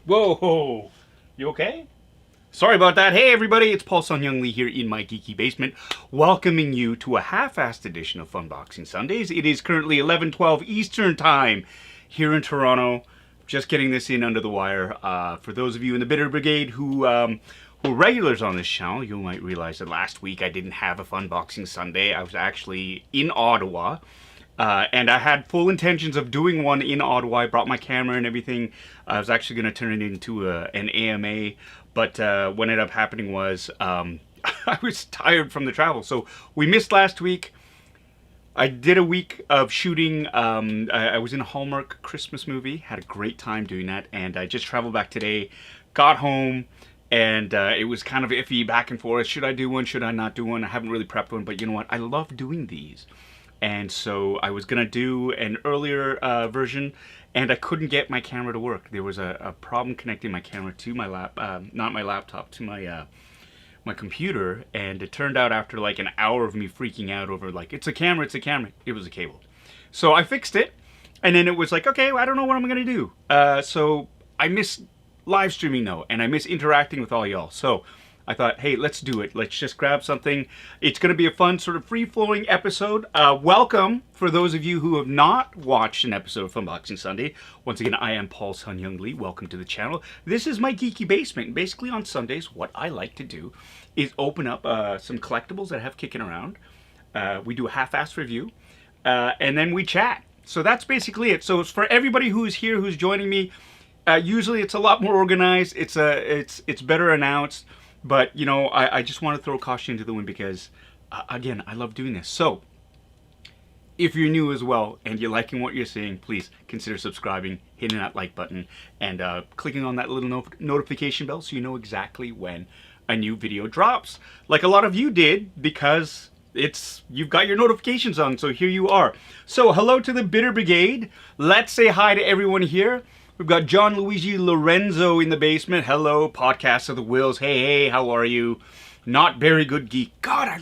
Whoa, you okay? Sorry about that. Hey everybody, it's Paul Sun Young Lee here in my geeky basement, welcoming you to a half-assed edition of Funboxing Sundays. It is currently 11:12 Eastern Time here in Toronto. Just getting this in under the wire. For those of you in the Bitter Brigade who are regulars on this channel, you might realize that last week I didn't have a Funboxing Sunday. I was actually in Ottawa. And I had full intentions of doing one in Ottawa. I brought my camera and everything. I was actually going to turn it into an AMA, but what ended up happening was I was tired from the travel. So we missed last week. I did a week of shooting. I was in a Hallmark Christmas movie. Had a great time doing that. And I just traveled back today, got home, and it was kind of iffy back and forth. Should I do one? Should I not do one? I haven't really prepped one, but you know what? I love doing these. And so I was gonna do an earlier version, and I couldn't get my camera to work. There was a problem connecting my camera to my not my laptop, to my my computer, and it turned out after like an hour of me freaking out over like, it's a camera, it's a camera, it was a cable. So I fixed it, and then it was like, okay, well, I don't know what I'm gonna do. So I miss live streaming though, and I miss interacting with all y'all. So I thought, hey, let's do it. Let's just grab something. It's going to be a fun, sort of free-flowing episode. Welcome, for those of you who have not watched an episode of Funboxing Sunday. Once again, I am Paul Sun Young Lee. Welcome to the channel. This is my geeky basement. Basically, on Sundays, what I like to do is open up some collectibles that I have kicking around. We do a half-assed review, and then we chat. So that's basically it. So it's for everybody who's here, who's joining me. Usually, it's a lot more organized. It's better announced. But, you know, I just want to throw caution to the wind because, again, I love doing this. So, if you're new as well and you're liking what you're seeing, please consider subscribing, hitting that like button, and clicking on that little notification bell so you know exactly when a new video drops. Like a lot of you did, because you've got your notifications on, so here you are. So, hello to the Bitter Brigade. Let's say hi to everyone here. We've got John Luigi Lorenzo in the basement. Hello, Podcast of the Wills. Hey, how are you? Not Very Good Geek. God, I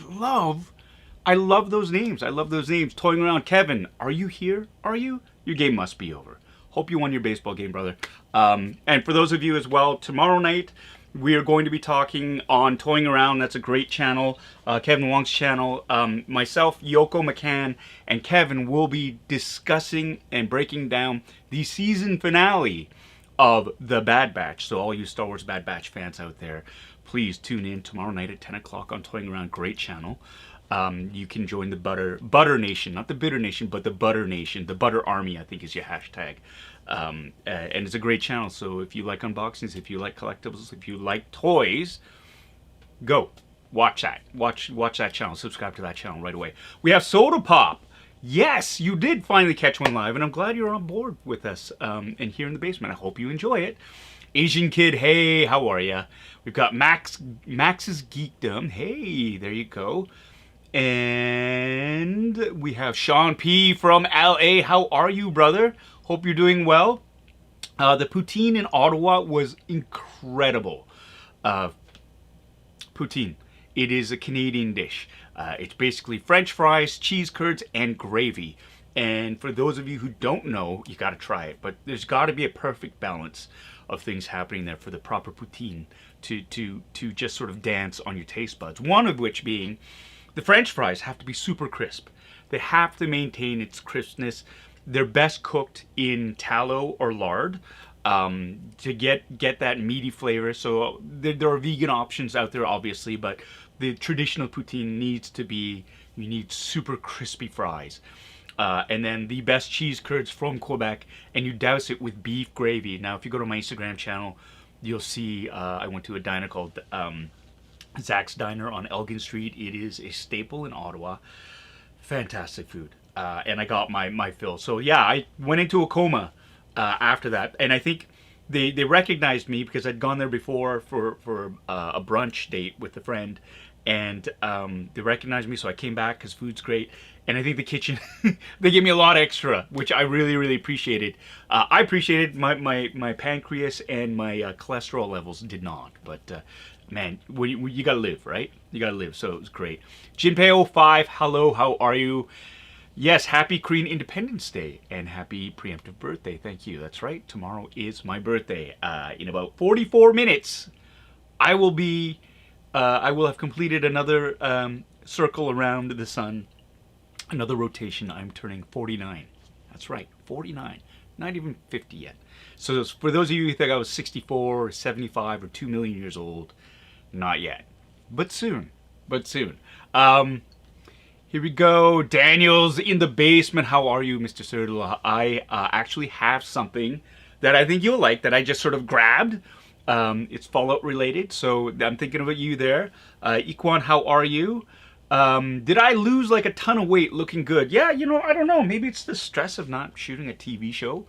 love those names. I love those names. Toying Around Kevin. Are you here? Are you? Your game must be over. Hope you won your baseball game, brother. And for those of you as well, tomorrow night, we are going to be talking on Toying Around. That's a great channel, Kevin Wong's channel. Myself, Yoko McCann, and Kevin will be discussing and breaking down the season finale of The Bad Batch. So all you Star Wars Bad Batch fans out there, please tune in tomorrow night at 10 o'clock on Toying Around. Great channel. You can join the Butter Nation, not the Bitter Nation, but the Butter Nation. The Butter Army, I think, is your hashtag. And it's a great channel. So if you like unboxings, if you like collectibles, if you like toys, go watch that. Watch that channel. Subscribe to that channel right away. We have Soda Pop. Yes, you did finally catch one live, and I'm glad you're on board with us and here in the basement. I hope you enjoy it. Asian Kid, hey, how are ya? We've got Max's Geekdom. Hey, there you go. And we have Sean P from LA. How are you, brother? Hope you're doing well. The poutine in Ottawa was incredible. Poutine. It is a Canadian dish. It's basically French fries, cheese curds, and gravy. And for those of you who don't know, you got to try it. But there's got to be a perfect balance of things happening there for the proper poutine to just sort of dance on your taste buds. One of which being the French fries have to be super crisp. They have to maintain its crispness. They're best cooked in tallow or lard to get that meaty flavor. So there are vegan options out there, obviously, but the traditional poutine needs to be, you need super crispy fries. And then the best cheese curds from Quebec, and you douse it with beef gravy. Now, if you go to my Instagram channel, you'll see I went to a diner called Zach's Diner on Elgin Street. It is a staple in Ottawa. Fantastic food. And I got my fill. So yeah, I went into a coma after that. And I think they recognized me because I'd gone there before for a brunch date with a friend. And they recognized me, so I came back because food's great. And I think the kitchen, they gave me a lot extra, which I really appreciated. I appreciated my pancreas and my cholesterol levels did not. But man, you gotta live, right? You gotta live, so it was great. Jinpei05, hello, how are you? Yes, happy Korean Independence Day and happy preemptive birthday. Thank you. That's right. Tomorrow is my birthday. In about 44 minutes, I will be. I will have completed another circle around the sun, another rotation. I'm turning 49. That's right, 49. Not even 50 yet. So for those of you who think I was 64 or 75 or 2 million years old, not yet, but soon. But soon. Here we go. Daniel's in the basement. How are you, Mr. Serdula? I actually have something that I think you'll like that I just sort of grabbed. It's Fallout related, so I'm thinking about you there. Ikwan, how are you? Did I lose like a ton of weight looking good? Yeah, you know, I don't know. Maybe it's the stress of not shooting a TV show.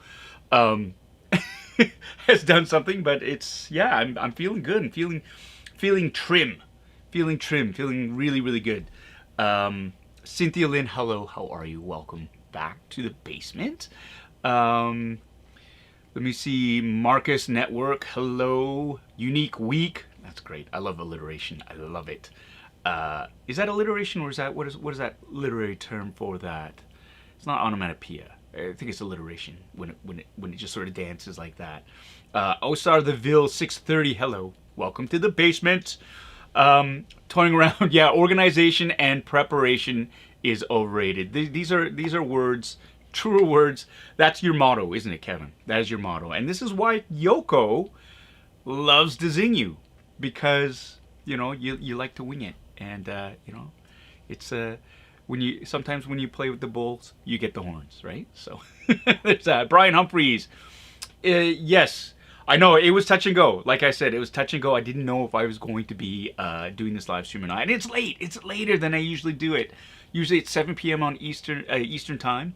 Has done something, but it's, yeah, I'm feeling good and feeling trim. Feeling really, really good. Cynthia Lynn, hello, how are you? Welcome back to the basement. Let me see, Marcus Network, hello. Unique Week, that's great. I love alliteration, I love it. Is that alliteration, or is that, what is that literary term for that? It's not onomatopoeia. I think it's alliteration when it just sort of dances like that. Osar the Ville 630, hello. Welcome to the basement. Toying around, yeah, organization and preparation is overrated. These are words, truer words. That's your motto, isn't it, Kevin? That is your motto. And this is why Yoko loves to zing you, because, you know, you like to wing it. And, you know, it's, sometimes when you play with the bulls, you get the horns, right? So there's that. Brian Humphreys. Yes, I know it was touch and go. Like I said, it was touch and go. I didn't know if I was going to be doing this live stream or not. And it's late. It's later than I usually do it. Usually it's 7 p.m. on Eastern time.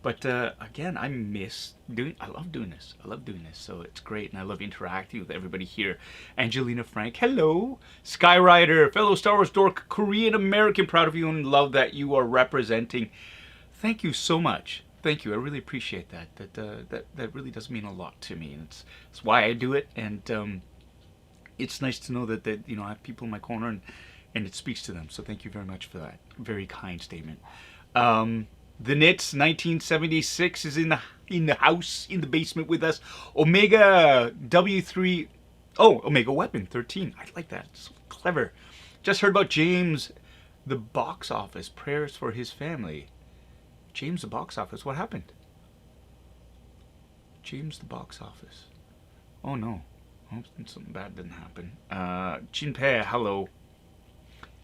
But again, I love doing this. I love doing this. So it's great. And I love interacting with everybody here. Angelina Frank, hello. Skyrider, fellow Star Wars dork, Korean American, proud of you and love that you are representing. Thank you so much. Thank you. I really appreciate that. That really does mean a lot to me. And it's why I do it. And it's nice to know that you know, I have people in my corner and it speaks to them. So thank you very much for that. Very kind statement. The Knits 1976 is in the house, in the basement with us. Omega W3, Omega Weapon 13. I like that. It's so clever. Just heard about James, the box office. Prayers for his family. James, the box office. What happened? James, the box office. Oh no. I hope something bad didn't happen. Jinpei, hello.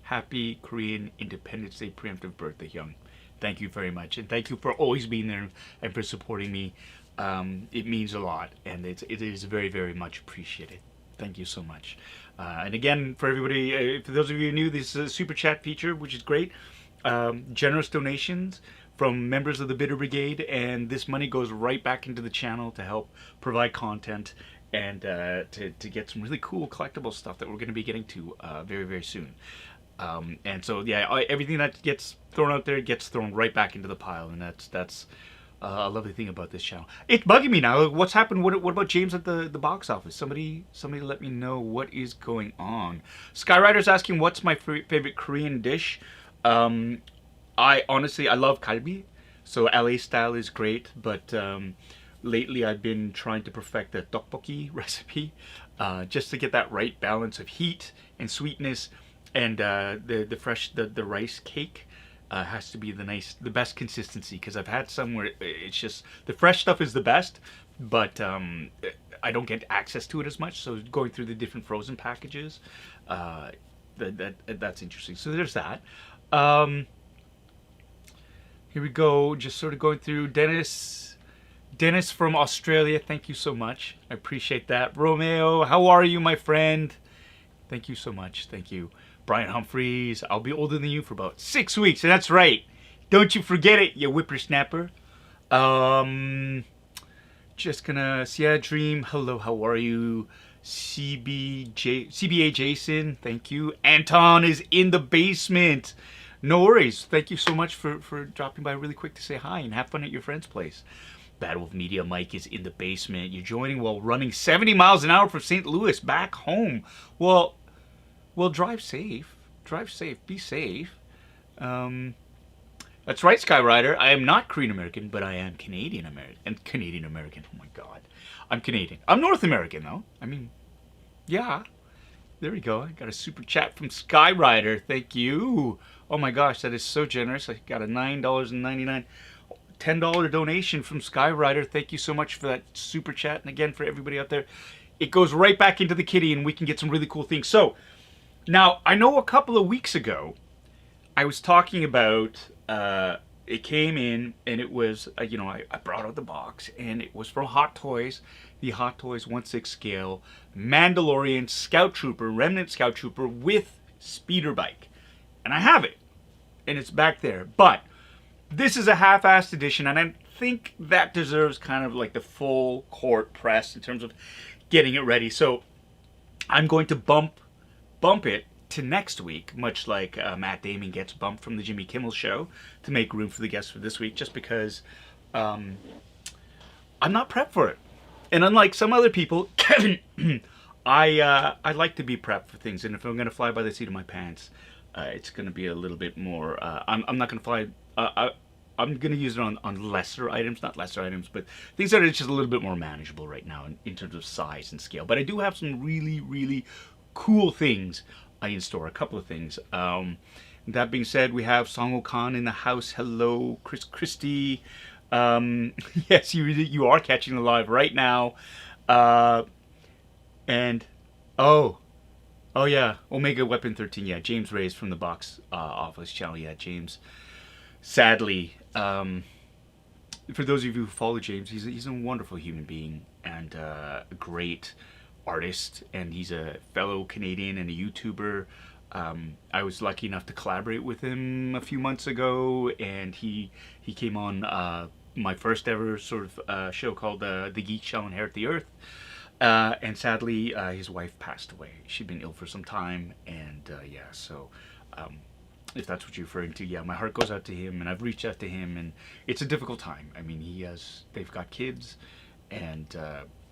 Happy Korean Independence Day preemptive birthday, Young. Thank you very much, and thank you for always being there and for supporting me. It means a lot, and it is very, very much appreciated. Thank you so much. And again, for everybody, for those of you new, this is a super chat feature, which is great. Generous donations from members of the Bitter Brigade, and this money goes right back into the channel to help provide content and to get some really cool collectible stuff that we're going to be getting to very, very soon. And so, yeah, everything that gets thrown out there gets thrown right back into the pile, and that's a lovely thing about this channel. It's bugging me now. What's happened? What about James at the box office? Somebody let me know what is going on. Skyrider's asking, what's my favorite Korean dish? I honestly love kalbi, so LA style is great, but lately I've been trying to perfect the tteokbokki recipe, just to get that right balance of heat and sweetness. And the rice cake has to be the best consistency, because I've had some where it's just the fresh stuff is the best, but I don't get access to it as much. So going through the different frozen packages, that's interesting. So there's that. Here we go. Just sort of going through Dennis from Australia. Thank you so much. I appreciate that. Romeo, how are you, my friend? Thank you so much. Thank you. Brian Humphreys, I'll be older than you for about 6 weeks, and that's right. Don't you forget it, you whippersnapper. Just gonna see a dream. Hello, how are you? CBA Jason, thank you. Anton is in the basement. No worries. Thank you so much for dropping by really quick to say hi and have fun at your friend's place. Battle of Media Mike is in the basement. You're joining while running 70 miles an hour from St. Louis back home. Well, drive safe. Drive safe. Be safe. That's right, Skyrider. I am not Korean American, but I am Canadian American. And Canadian American. Oh my God, I'm Canadian. I'm North American though. I mean, yeah. There we go. I got a super chat from Skyrider. Thank you. Oh my gosh, that is so generous. I got a $9.99, $10 donation from Skyrider. Thank you so much for that super chat. And again, for everybody out there, it goes right back into the kitty and we can get some really cool things. So now I know a couple of weeks ago, I was talking about, it came in and it was, you know, I brought out the box and it was from Hot Toys, the Hot Toys 1/6 scale Mandalorian Scout Trooper, Remnant Scout Trooper with speeder bike. And I have it and it's back there. But this is a half-assed edition and I think that deserves kind of like the full court press in terms of getting it ready. So I'm going to bump it to next week, much like Matt Damon gets bumped from the Jimmy Kimmel Show to make room for the guests for this week, just because I'm not prepped for it. And unlike some other people, Kevin, I like to be prepped for things. And if I'm going to fly by the seat of my pants, it's going to be a little bit more. I'm not going to fly. I'm going to use it on lesser items, not lesser items, but things that are just a little bit more manageable right now in terms of size and scale. But I do have some really, really cool things in store, a couple of things. That being said, we have Song Okan in the house. Hello, Chris Christie. Yes, you are catching the live right now. And oh yeah, Omega Weapon 13. Yeah, James Reyes from the Box Office channel. Yeah, James. Sadly, for those of you who follow James, he's a wonderful human being and a great artist, and he's a fellow Canadian and a YouTuber. I was lucky enough to collaborate with him a few months ago, and he came on my first ever sort of show called The Geek Shall Inherit the Earth. And sadly, his wife passed away. She'd been ill for some time, and yeah, so if that's what you're referring to, yeah, my heart goes out to him, and I've reached out to him, and it's a difficult time. I mean, they've got kids, and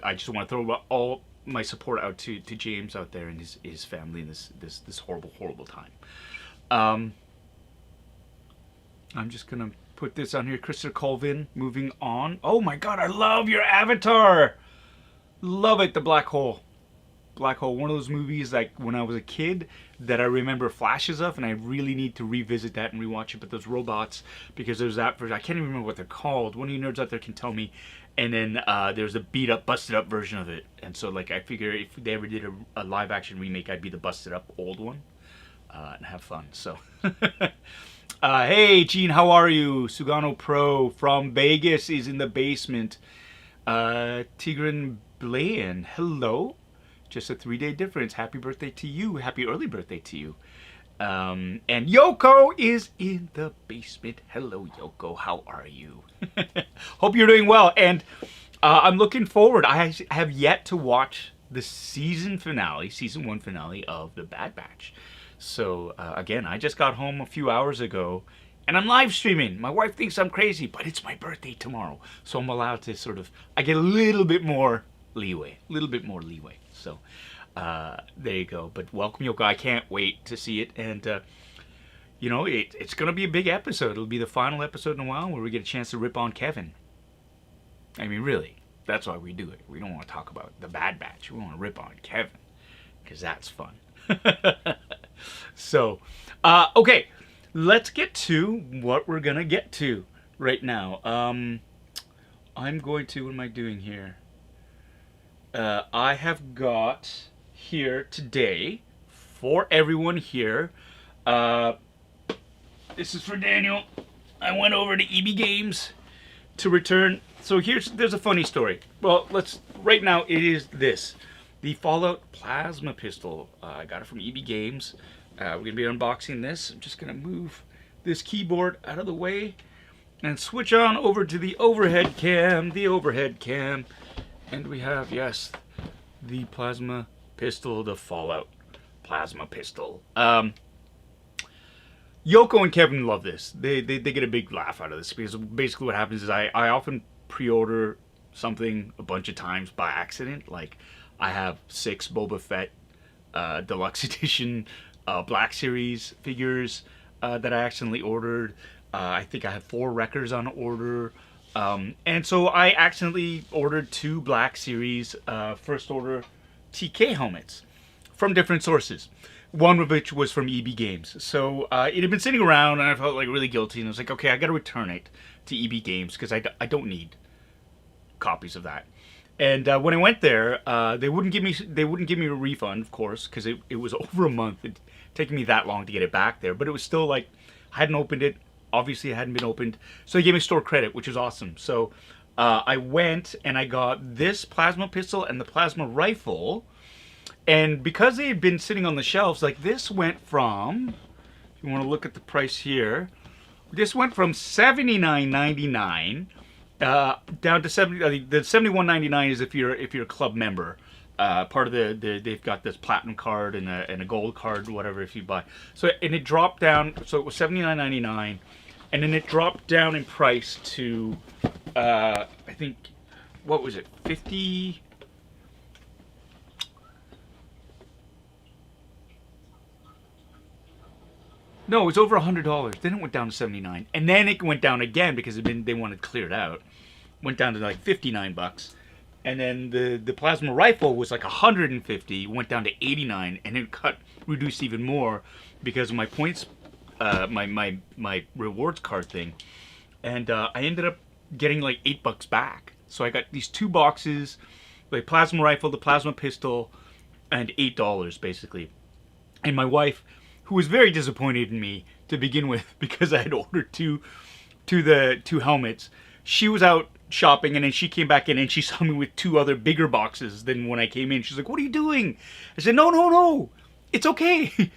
I just want to throw all my support out to James out there and his family in this horrible time. I'm just gonna put this on here. Christopher Colvin, moving on. Oh my God, I love your avatar. Love it. The Black Hole. Black Hole, one of those movies like when I was a kid that I remember flashes of, and I really need to revisit that and rewatch it. But those robots, because there's that version, I can't even remember what they're called. One of you nerds out there can tell me. And then there's a beat up, busted up version of it. And so like I figure if they ever did a live action remake, I'd be the busted up old one and have fun. So hey Gene, how are you? Sugano Pro from Vegas is in the basement. Tigran Blaine, hello. Just a 3-day difference. Happy birthday to you. Happy early birthday to you. And Yoko is in the basement. Hello, Yoko. How are you? Hope you're doing well. And I'm looking forward. I have yet to watch the season 1 finale of The Bad Batch. So, again, I just got home a few hours ago, and I'm live streaming. My wife thinks I'm crazy, but it's my birthday tomorrow. So I'm allowed to I get a little bit more leeway. So there you go. But welcome, Yoko. I can't wait to see it. And, you know, it's going to be a big episode. It'll be the final episode in a while where we get a chance to rip on Kevin. I mean, really, that's why we do it. We don't want to talk about The Bad Batch. We want to rip on Kevin because that's fun. So, okay, let's get to what we're going to get to right now. I'm going to, what am I doing here? I have got here today for everyone here. This is for Daniel. I went over to EB Games to return. So there's a funny story. Well, right now it is this. The Fallout Plasma Pistol. I got it from EB Games. We're going to be unboxing this. I'm just going to move this keyboard out of the way and switch on over to the overhead cam. And we have, yes, the Plasma Pistol, the Fallout Plasma Pistol. Yoko and Kevin love this. They get a big laugh out of this because basically what happens is I often pre-order something a bunch of times by accident. Like I have 6 Boba Fett Deluxe Edition Black Series figures that I accidentally ordered. I think I had 4 Wreckers on order. And so I accidentally ordered 2 Black Series First Order TK helmets from different sources. One of which was from EB Games. So it had been sitting around, and I felt like really guilty. And I was like, okay, I got to return it to EB Games because I don't need copies of that. And when I went there, they wouldn't give me a refund, of course, because it was over a month. It'd taken me that long to get it back there. But it was still like I hadn't opened it. Obviously, it hadn't been opened. So they gave me store credit, which was awesome. So I went and I got this plasma pistol and the plasma rifle. And because they had been sitting on the shelves, like this went from, if you want to look at the price here, this went from $79.99 down to 70. The $71.99 is if you're a club member. Part of they've got this platinum card and a gold card, whatever, if you buy. So and it dropped down. So it was $79.99, and then it dropped down in price to I think, what was it, 50. No, it was over $100. Then it went down to $79, and then it went down again because they wanted cleared out. Went down to like $59, and then the plasma rifle was like $150. Went down to $89, and it reduced even more because of my points, my rewards card thing, and I ended up getting like $8 back. So I got these 2 boxes, the plasma rifle, the plasma pistol, and $8 basically. And my wife, who was very disappointed in me to begin with because I had ordered two helmets. She was out shopping, and then she came back in and she saw me with 2 other bigger boxes than when I came in. She's like, "What are you doing?" I said, No. It's okay.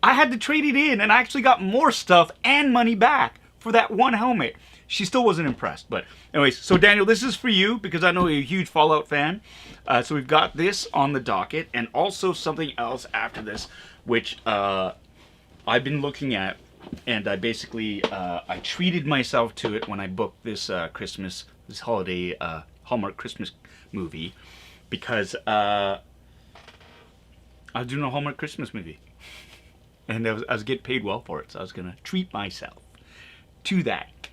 I had to trade it in, and I actually got more stuff and money back for that one helmet. She still wasn't impressed. But anyways, so Daniel, this is for you because I know you're a huge Fallout fan. So we've got this on the docket, and also something else after this, which I've been looking at, and I basically I treated myself to it when I booked this this holiday Hallmark Christmas movie, because I was doing a Hallmark Christmas movie, and I was getting paid well for it, so I was gonna treat myself to that.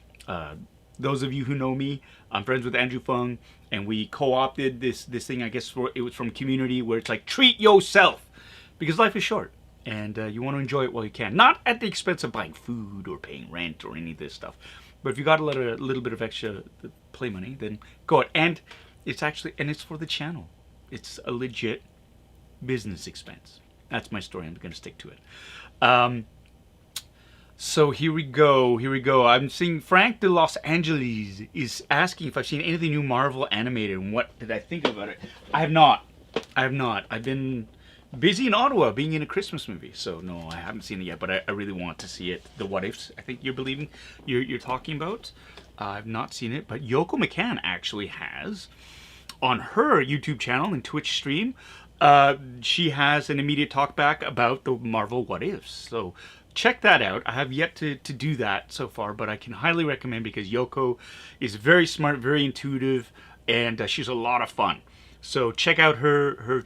Those of you who know me, I'm friends with Andrew Fung, and we co-opted this thing. I guess it was from Community, where it's like, treat yourself, because life is short. And you want to enjoy it while you can. Not at the expense of buying food or paying rent or any of this stuff. But if you got a little bit of extra play money, then go ahead. And it's for the channel. It's a legit business expense. That's my story. I'm going to stick to it. So here we go. I'm seeing Frank de Los Angeles is asking if I've seen anything new Marvel animated and what did I think about it. I have not. I've been busy in Ottawa being in a Christmas movie, so no, I haven't seen it yet, but I really want to see it. The What Ifs, I think you're talking about. I've not seen it, but Yoko McCann actually has on her YouTube channel and Twitch stream. She has an immediate talk back about the Marvel What Ifs, so check that out. I have yet to do that so far, but I can highly recommend because Yoko is very smart, very intuitive, and she's a lot of fun. So check out her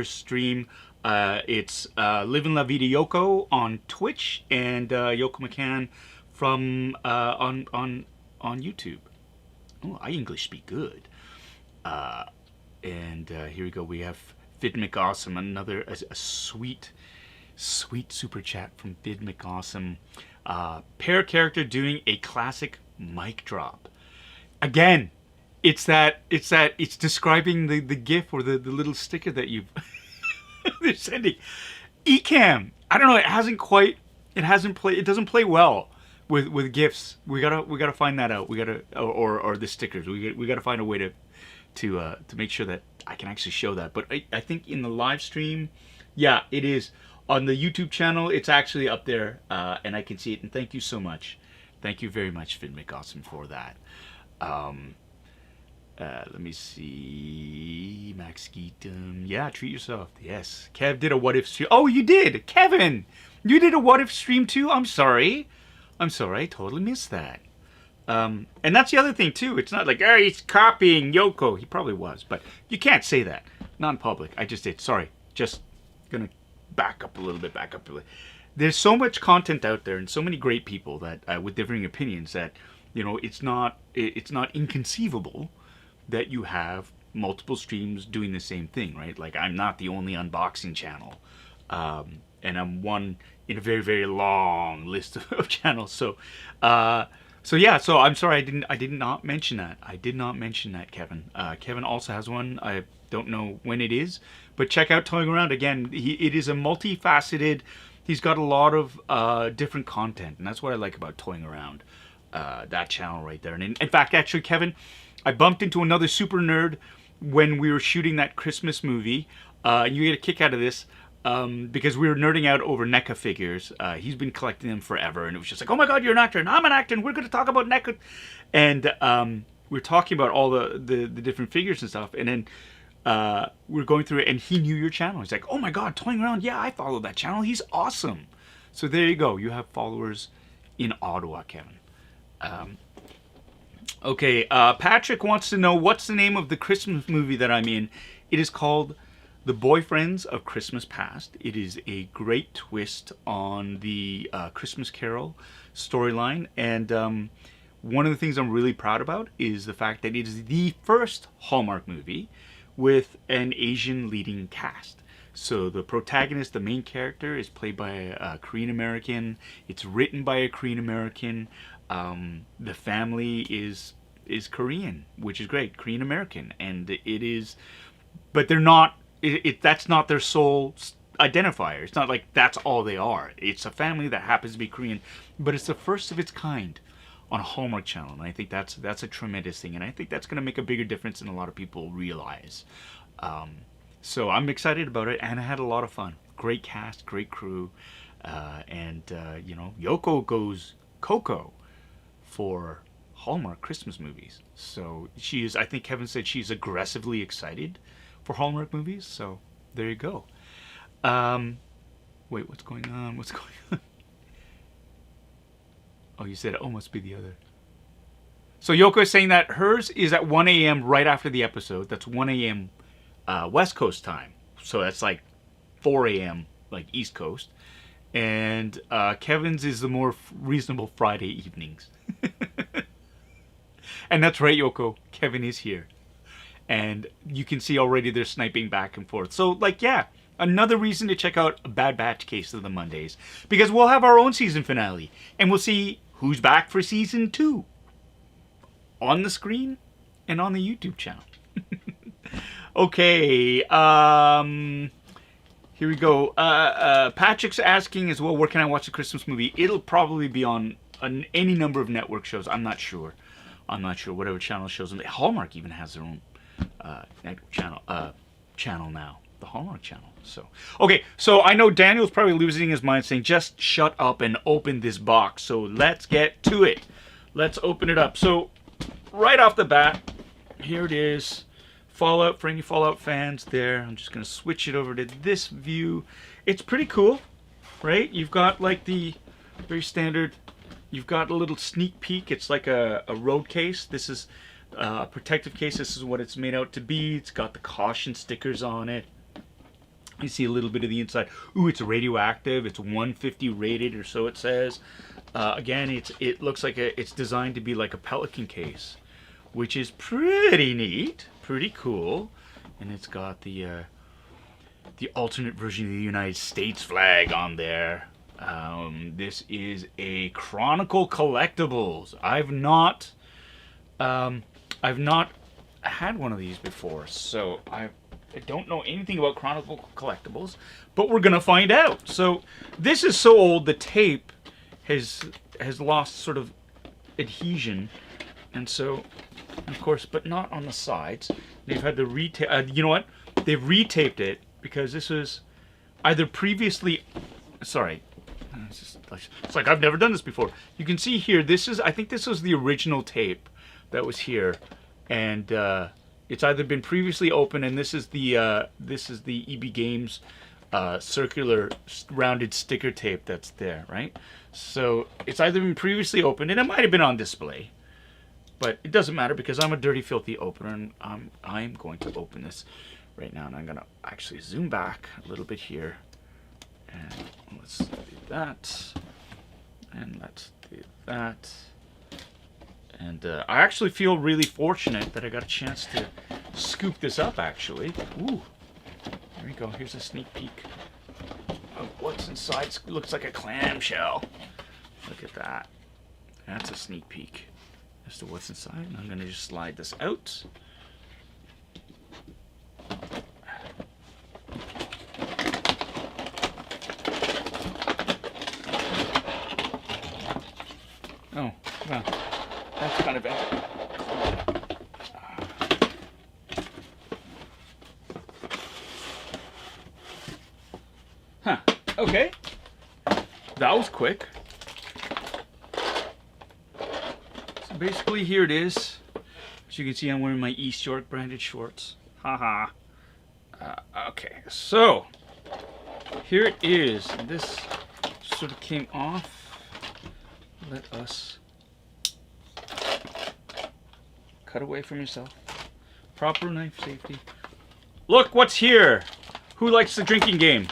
stream. It's Livin' La Vida Yoko on Twitch, and Yoko McCann from on YouTube. Oh, I English speak good. And here we go. We have Fid McAwesome, another a sweet super chat from Fid McAwesome. Pair character doing a classic mic drop. Again, it's describing the GIF or the little sticker that you've they're sending. Ecamm, I don't know, it doesn't play well with GIFs. We gotta find that out. We gotta or the stickers. We gotta find a way to make sure that I can actually show that. But I think in the live stream, yeah, it is. On the YouTube channel, it's actually up there, and I can see it. And thank you so much. Thank you very much, Finn McAwesome, for that. Let me see. Max Geetum. Yeah, treat yourself. Yes. Kev did a What If stream. Oh, you did! Kevin! You did a What If stream too? I'm sorry. I totally missed that. And that's the other thing too. It's not like, oh, he's copying Yoko. He probably was, but you can't say that. Not in public. I just did. Sorry. Just gonna back up a little bit. there's so much content out there and so many great people that with differing opinions that, you know, it's not inconceivable that you have multiple streams doing the same thing, right? Like, I'm not the only unboxing channel, and I'm one in a very, very long list of channels. So yeah. So I'm sorry I did not mention that. I did not mention that, Kevin. Kevin also has one. I don't know when it is, but check out Toying Around. Again, it is a multifaceted. He's got a lot of different content, and that's what I like about Toying Around. That channel right there. And in fact, actually, Kevin, I bumped into another super nerd when we were shooting that Christmas movie. You get a kick out of this because we were nerding out over NECA figures. He's been collecting them forever, and it was just like, oh my god, you're an actor, and I'm an actor, and we're going to talk about NECA. And we were talking about all the different figures and stuff, and then we were going through it, and he knew your channel. He's like, oh my god, Toying Around, yeah, I follow that channel. He's awesome. So there you go. You have followers in Ottawa, Kevin. Okay, Patrick wants to know what's the name of the Christmas movie that I'm in. It is called The Boyfriends of Christmas Past. It is a great twist on the Christmas Carol storyline, and one of the things I'm really proud about is the fact that it is the first Hallmark movie with an Asian leading cast. So the protagonist, the main character, is played by a Korean American. It's written by a Korean American. The family is Korean, which is great, Korean American, and it is, but they're not. That's not their sole identifier. It's not like that's all they are. It's a family that happens to be Korean, but it's the first of its kind on a Hallmark channel, and I think that's a tremendous thing, and I think that's going to make a bigger difference than a lot of people realize. So I'm excited about it, and I had a lot of fun. Great cast, great crew, and you know, Yoko goes Coco for Hallmark Christmas movies. So she is, I think Kevin said she's aggressively excited for Hallmark movies. So there you go. Wait, what's going on? What's going on? Oh, you said, oh, must be the other. So Yoko is saying that hers is at 1 a.m. right after the episode. That's 1 a.m. West Coast time. So that's like 4 a.m. like East Coast. And Kevin's is the more reasonable Friday evenings. And that's right, Yoko. Kevin is here. And you can see already they're sniping back and forth. So, like, yeah, another reason to check out a Bad Batch Case of the Mondays. Because we'll have our own season finale. And we'll see who's back for season 2. On the screen and on the YouTube channel. Okay, here we go. Patrick's asking as well, where can I watch the Christmas movie? It'll probably be on any number of network shows. I'm not sure. Whatever channel shows them. Hallmark even has their own network channel now. The Hallmark channel. So okay. So I know Daniel's probably losing his mind, saying, "Just shut up and open this box." So let's get to it. Let's open it up. So right off the bat, here it is. Fallout, for any Fallout fans there. I'm just going to switch it over to this view. It's pretty cool, right? You've got like the very standard, you've got a little sneak peek. It's like a road case. This is a protective case. This is what it's made out to be. It's got the caution stickers on it. You see a little bit of the inside. Ooh, it's radioactive. It's 150 rated, or so it says. Again, it looks like it's designed to be like a Pelican case, which is pretty neat. Pretty cool. And it's got the alternate version of the United States flag on there. This is a Chronicle Collectibles. I've not had one of these before, so I don't know anything about Chronicle Collectibles, but we're gonna find out. So this is so old, the tape has lost sort of adhesion, and so, of course, but not on the sides. They've had to retape. You know what? They've retaped it because this was either previously. Sorry, it's like I've never done this before. You can see here. I think this was the original tape that was here, and it's either been previously opened, and this is the EB Games circular rounded sticker tape that's there, right? So it's either been previously opened, and it might have been on display. But it doesn't matter because I'm a dirty, filthy opener, and I'm going to open this right now. And I'm going to actually zoom back a little bit here. And let's do that. And let's do that. And I actually feel really fortunate that I got a chance to scoop this up, actually. Ooh. There we go. Here's a sneak peek of what's inside. Looks like a clamshell. Look at that. That's a sneak peek as to what's inside. And I'm going to just slide this out. Oh, well, that's kind of it. Huh, okay. That was quick. So basically here it is. As you can see, I'm wearing my East York branded shorts. Haha. Okay, so here it is. This sort of came off. Let us cut away from yourself. Proper knife safety. Look what's here. Who likes the drinking game?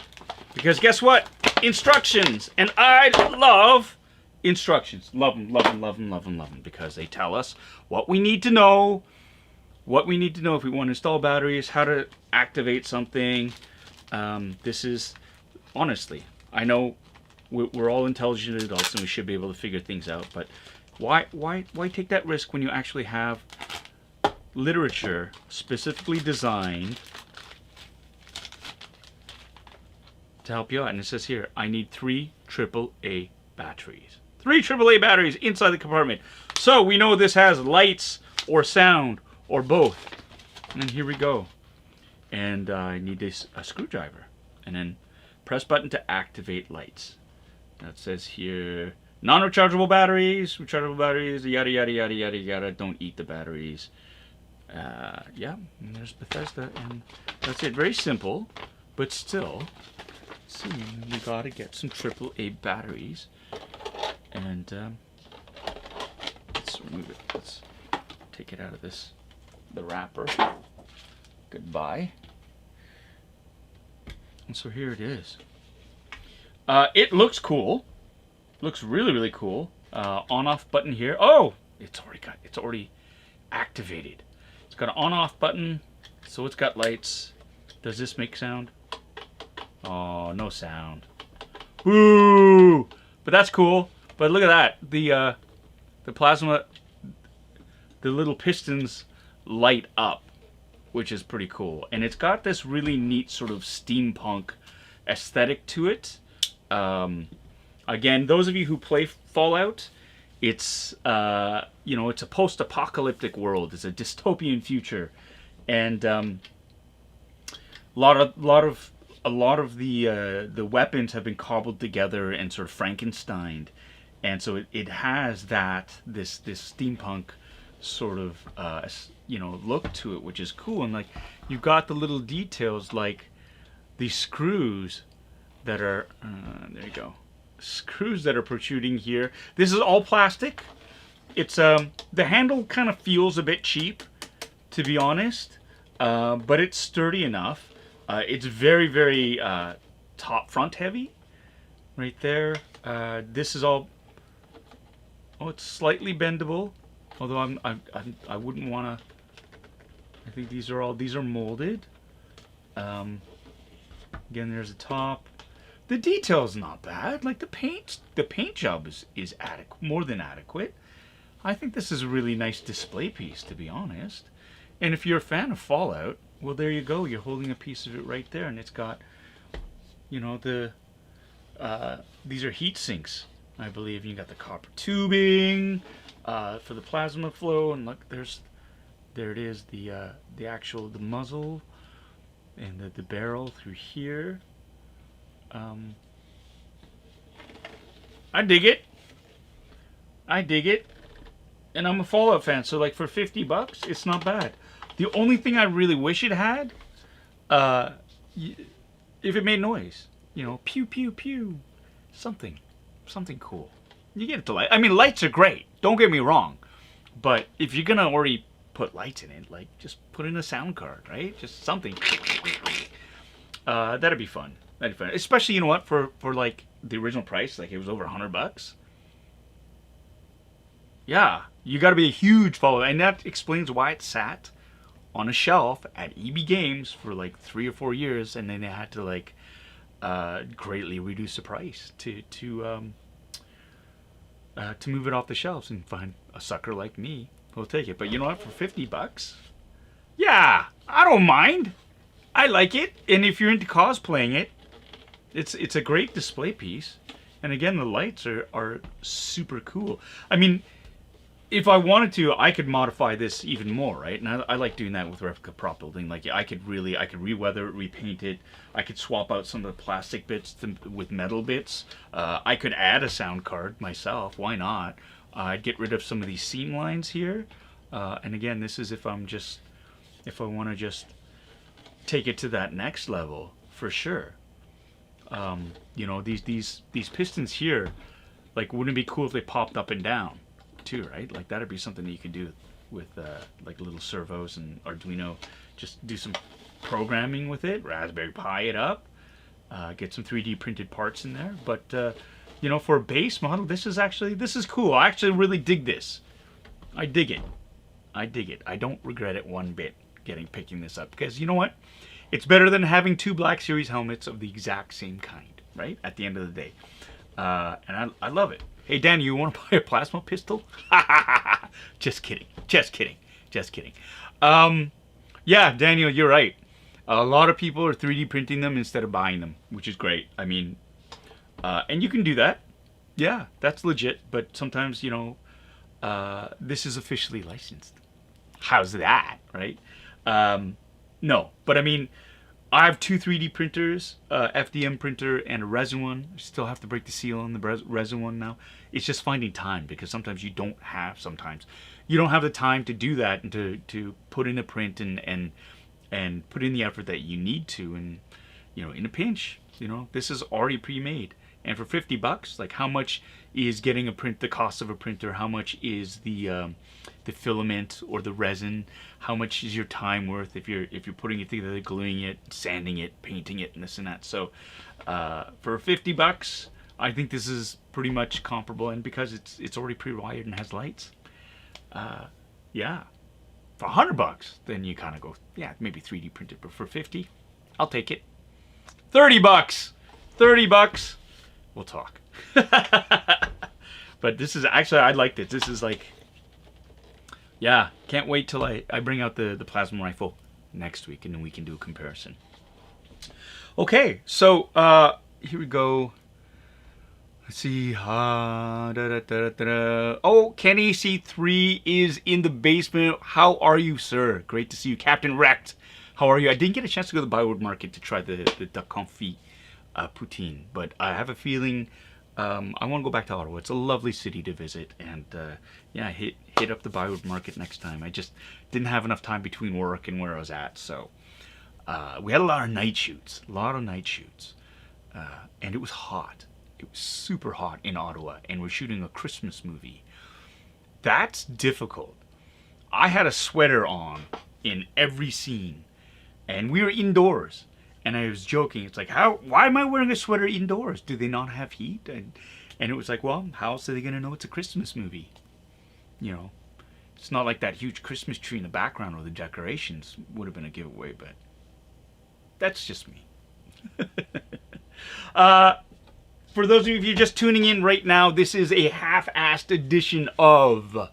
Because guess what? Instructions. And I love instructions. Love them, love them, love them, love them, love them. Because they tell us what we need to know. What we need to know if we want to install batteries. How to activate something. This is, honestly, I know we're all intelligent adults and we should be able to figure things out, but why take that risk when you actually have literature specifically designed to help you out? And it says here, I need 3 AAA batteries. 3 AAA batteries inside the compartment. So we know this has lights or sound or both. And then here we go. And I need a screwdriver. And then press button to activate lights. That says here, non-rechargeable batteries, rechargeable batteries, yada, yada, yada, yada, yada. Don't eat the batteries. Yeah, and there's Bethesda, and that's it. Very simple, but still, see, we gotta get some AAA batteries. And let's remove it. Let's take it out of the wrapper. Goodbye. And so here it is. It looks cool. Looks really, really cool. On-off button here. Oh, it's already activated. It's got an on-off button, so it's got lights. Does this make sound? Oh, no sound. Woo! But that's cool. But look at that. The plasma, the little pistons light up, which is pretty cool. And it's got this really neat sort of steampunk aesthetic to it. Again, those of you who play Fallout, it's it's a post-apocalyptic world. It's a dystopian future, and a lot of the weapons have been cobbled together and sort of Frankensteined, and so it has this steampunk sort of look to it, which is cool. And like you've got the little details like these screws that are there you go, screws that are protruding here. This is all plastic. It's the handle kind of feels a bit cheap, to be honest, but it's sturdy enough. It's very, very top front heavy right there. This is all, oh, it's slightly bendable, although I wouldn't want to. I think these are molded. Again, there's a top. The detail's not bad. Like the paint job is adequate, more than adequate. I think this is a really nice display piece, to be honest. And if you're a fan of Fallout, well, there you go. You're holding a piece of it right there, and it's got, these are heat sinks, I believe. You got the copper tubing for the plasma flow, and look, there it is, the muzzle and the barrel through here. I dig it. And I'm a Fallout fan, so like for $50, it's not bad. The only thing I really wish it had, if it made noise, pew pew pew, something cool. You get it to light. I mean, lights are great. Don't get me wrong, but if you're gonna already put lights in it, like just put in a sound card, right? Just something. That'd be fun. That'd be fun. Especially, you know what, for like the original price, like it was over $100. Yeah, you got to be a huge follower, and that explains why it sat on a shelf at EB Games for like 3 or 4 years, and then they had to like greatly reduce the price to move it off the shelves and find a sucker like me who'll take it. But you know what? For $50, yeah, I don't mind. I like it, and if you're into cosplaying it, it's a great display piece. And again, the lights are super cool. I mean, if I wanted to, I could modify this even more, right? And I like doing that with replica prop building. Like I could re-weather it, repaint it. I could swap out some of the plastic bits with metal bits. I could add a sound card myself. Why not? I'd get rid of some of these seam lines here. And again, this is if I want to just take it to that next level for sure. You know, these pistons here, like, wouldn't it be cool if they popped up and down too, right? Like that'd be something that you could do with like little servos and Arduino. Just do some programming with it, Raspberry Pi it up, get some 3D printed parts in there. But you know, for a base model, this is cool. I actually really dig this. I dig it. I don't regret it one bit picking this up, because you know what? It's better than having 2 Black Series helmets of the exact same kind, right? At the end of the day. And I love it. Hey, Dan, you want to buy a plasma pistol? Just kidding. Yeah, Daniel, you're right. A lot of people are 3D printing them instead of buying them, which is great. I mean, and you can do that. Yeah, that's legit. But sometimes, you know, this is officially licensed. How's that, right? No, but I mean, I have 2 3D printers, FDM printer and a resin one. I still have to break the seal on the resin one now. It's just finding time, because sometimes you don't have the time to do that and to put in a print and put in the effort that you need to. And you know, in a pinch, you know, this is already pre-made. And for $50, like, how much is getting a print, the cost of a printer? How much is the filament or the resin? How much is your time worth if you're putting it together, gluing it, sanding it, painting it, and this and that? So for $50, I think this is pretty much comparable. And because it's already pre-wired and has lights, yeah. For $100, then you kind of go, yeah, maybe 3D printed. But for 50, I'll take it. $30. We'll talk. But this is actually, I liked it. This is like, yeah, can't wait till I bring out the plasma rifle next week, and then we can do a comparison. Okay, so here we go. Let's see. Oh, Kenny C3 is in the basement. How are you, sir? Great to see you. Captain Wrecked, how are you? I didn't get a chance to go to the Byward Market to try the duck confit poutine, but I have a feeling I want to go back to Ottawa. It's a lovely city to visit, and yeah, hit up the Byward Market next time. I just didn't have enough time between work and where I was at, so we had a lot of night shoots, and it was hot. It was super hot in Ottawa, and we're shooting a Christmas movie. That's difficult. I had a sweater on in every scene, and we were indoors. And I was joking. It's like, why am I wearing a sweater indoors? Do they not have heat? And it was like, well, how else are they going to know it's a Christmas movie? You know, it's not like that huge Christmas tree in the background or the decorations would have been a giveaway, but that's just me. For those of you just tuning in right now, this is a half-assed edition of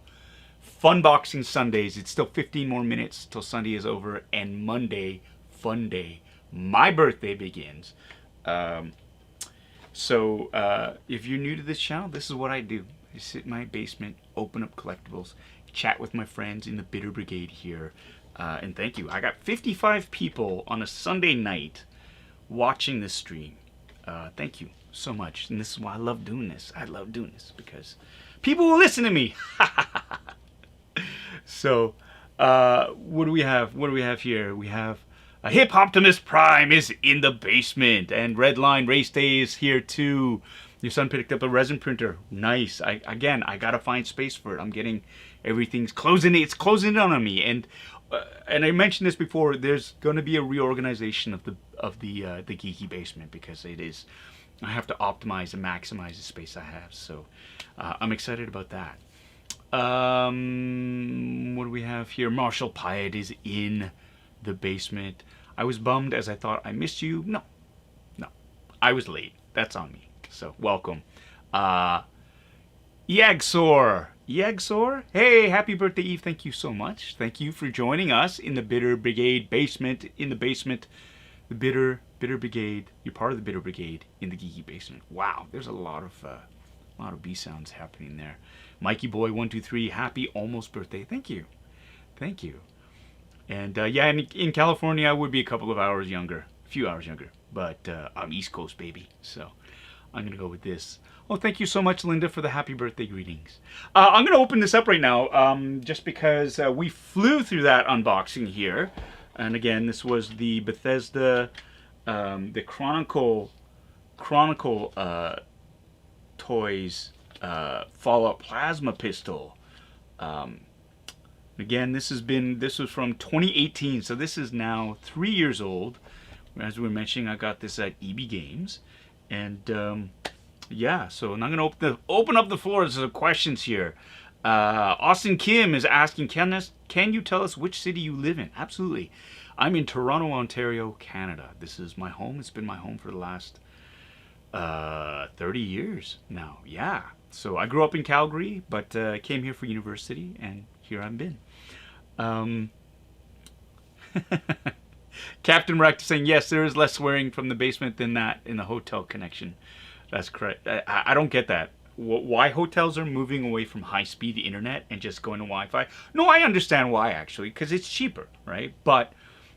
Funboxing Sundays. It's still 15 more minutes till Sunday is over, and Monday, fun day. My birthday begins. So if you're new to this channel, this is what I do. I sit in my basement, open up collectibles, chat with my friends in the Bitter Brigade here. And thank you. I got 55 people on a Sunday night watching this stream. Thank you so much. And this is why I love doing this. I love doing this because people will listen to me. So what do we have? What do we have here? We have Hip Optimus Prime is in the basement, and Redline Race Day is here too. Your son picked up a resin printer. Nice. I gotta find space for it. I'm getting everything's closing. It's closing in on me, and I mentioned this before. There's going to be a reorganization the geeky basement, because it is, I have to optimize and maximize the space I have. So I'm excited about that. What do we have here? Marshall Pyatt is in the basement. I was bummed as I thought I missed you. No, I was late. That's on me. So welcome. Yagsor. Hey, happy birthday, Eve. Thank you so much. Thank you for joining us in the Bitter Brigade basement. In the basement, the Bitter Brigade. You're part of the Bitter Brigade in the geeky basement. Wow, there's a lot of B sounds happening there. Mikey Boy 123, happy almost birthday. Thank you. And yeah, in California, I would be a couple of hours younger, a few hours younger, but I'm East Coast, baby. So I'm gonna go with this. Oh, thank you so much, Linda, for the happy birthday greetings. I'm going to open this up right now, just because we flew through that unboxing here. And again, this was the Bethesda, the Chronicle Toys Fallout Plasma Pistol. Again, this was from 2018, so this is now 3 years old. As we were mentioning, I got this at EB Games, and yeah, so I'm going to open up the floor to some questions here. Austin Kim is asking, can you tell us which city you live in? Absolutely. I'm in Toronto, Ontario, Canada. This is my home. It's been my home for the last 30 years now. Yeah. So I grew up in Calgary, but came here for university, and here I've been. Captain Wrecked saying, yes, there is less swearing from the basement than that in the hotel connection. That's correct. I don't get that. Why hotels are moving away from high-speed internet and just going to Wi-Fi? No, I understand why, actually, because it's cheaper, right? But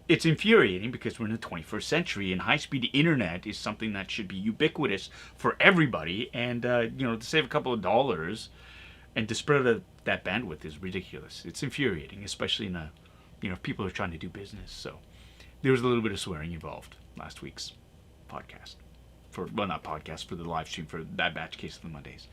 it's infuriating because we're in the 21st century, and high-speed internet is something that should be ubiquitous for everybody. And, you know, to save a couple of dollars and to spread that bandwidth is ridiculous. It's infuriating, especially in if people are trying to do business. So there was a little bit of swearing involved last week's podcast. For the live stream for that batch case of the Mondays.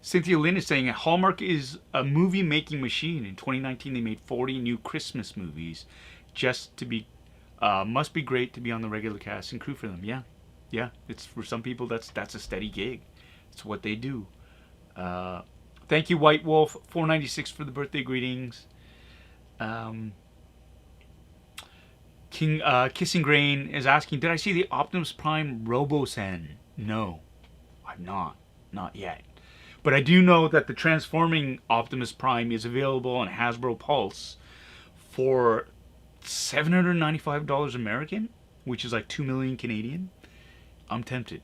Cynthia Lynn is saying Hallmark is a movie making machine. In 2019, they made 40 new Christmas movies. Just to be, must be great to be on the regular cast and crew for them. Yeah. It's for some people that's a steady gig. It's what they do. Thank you, White Wolf 496 for the birthday greetings. Kissing Grain is asking, did I see the Optimus Prime Robo-Sen? No, I've not yet. But I do know that the transforming Optimus Prime is available on Hasbro Pulse for $795 American, which is like 2 million Canadian. I'm tempted.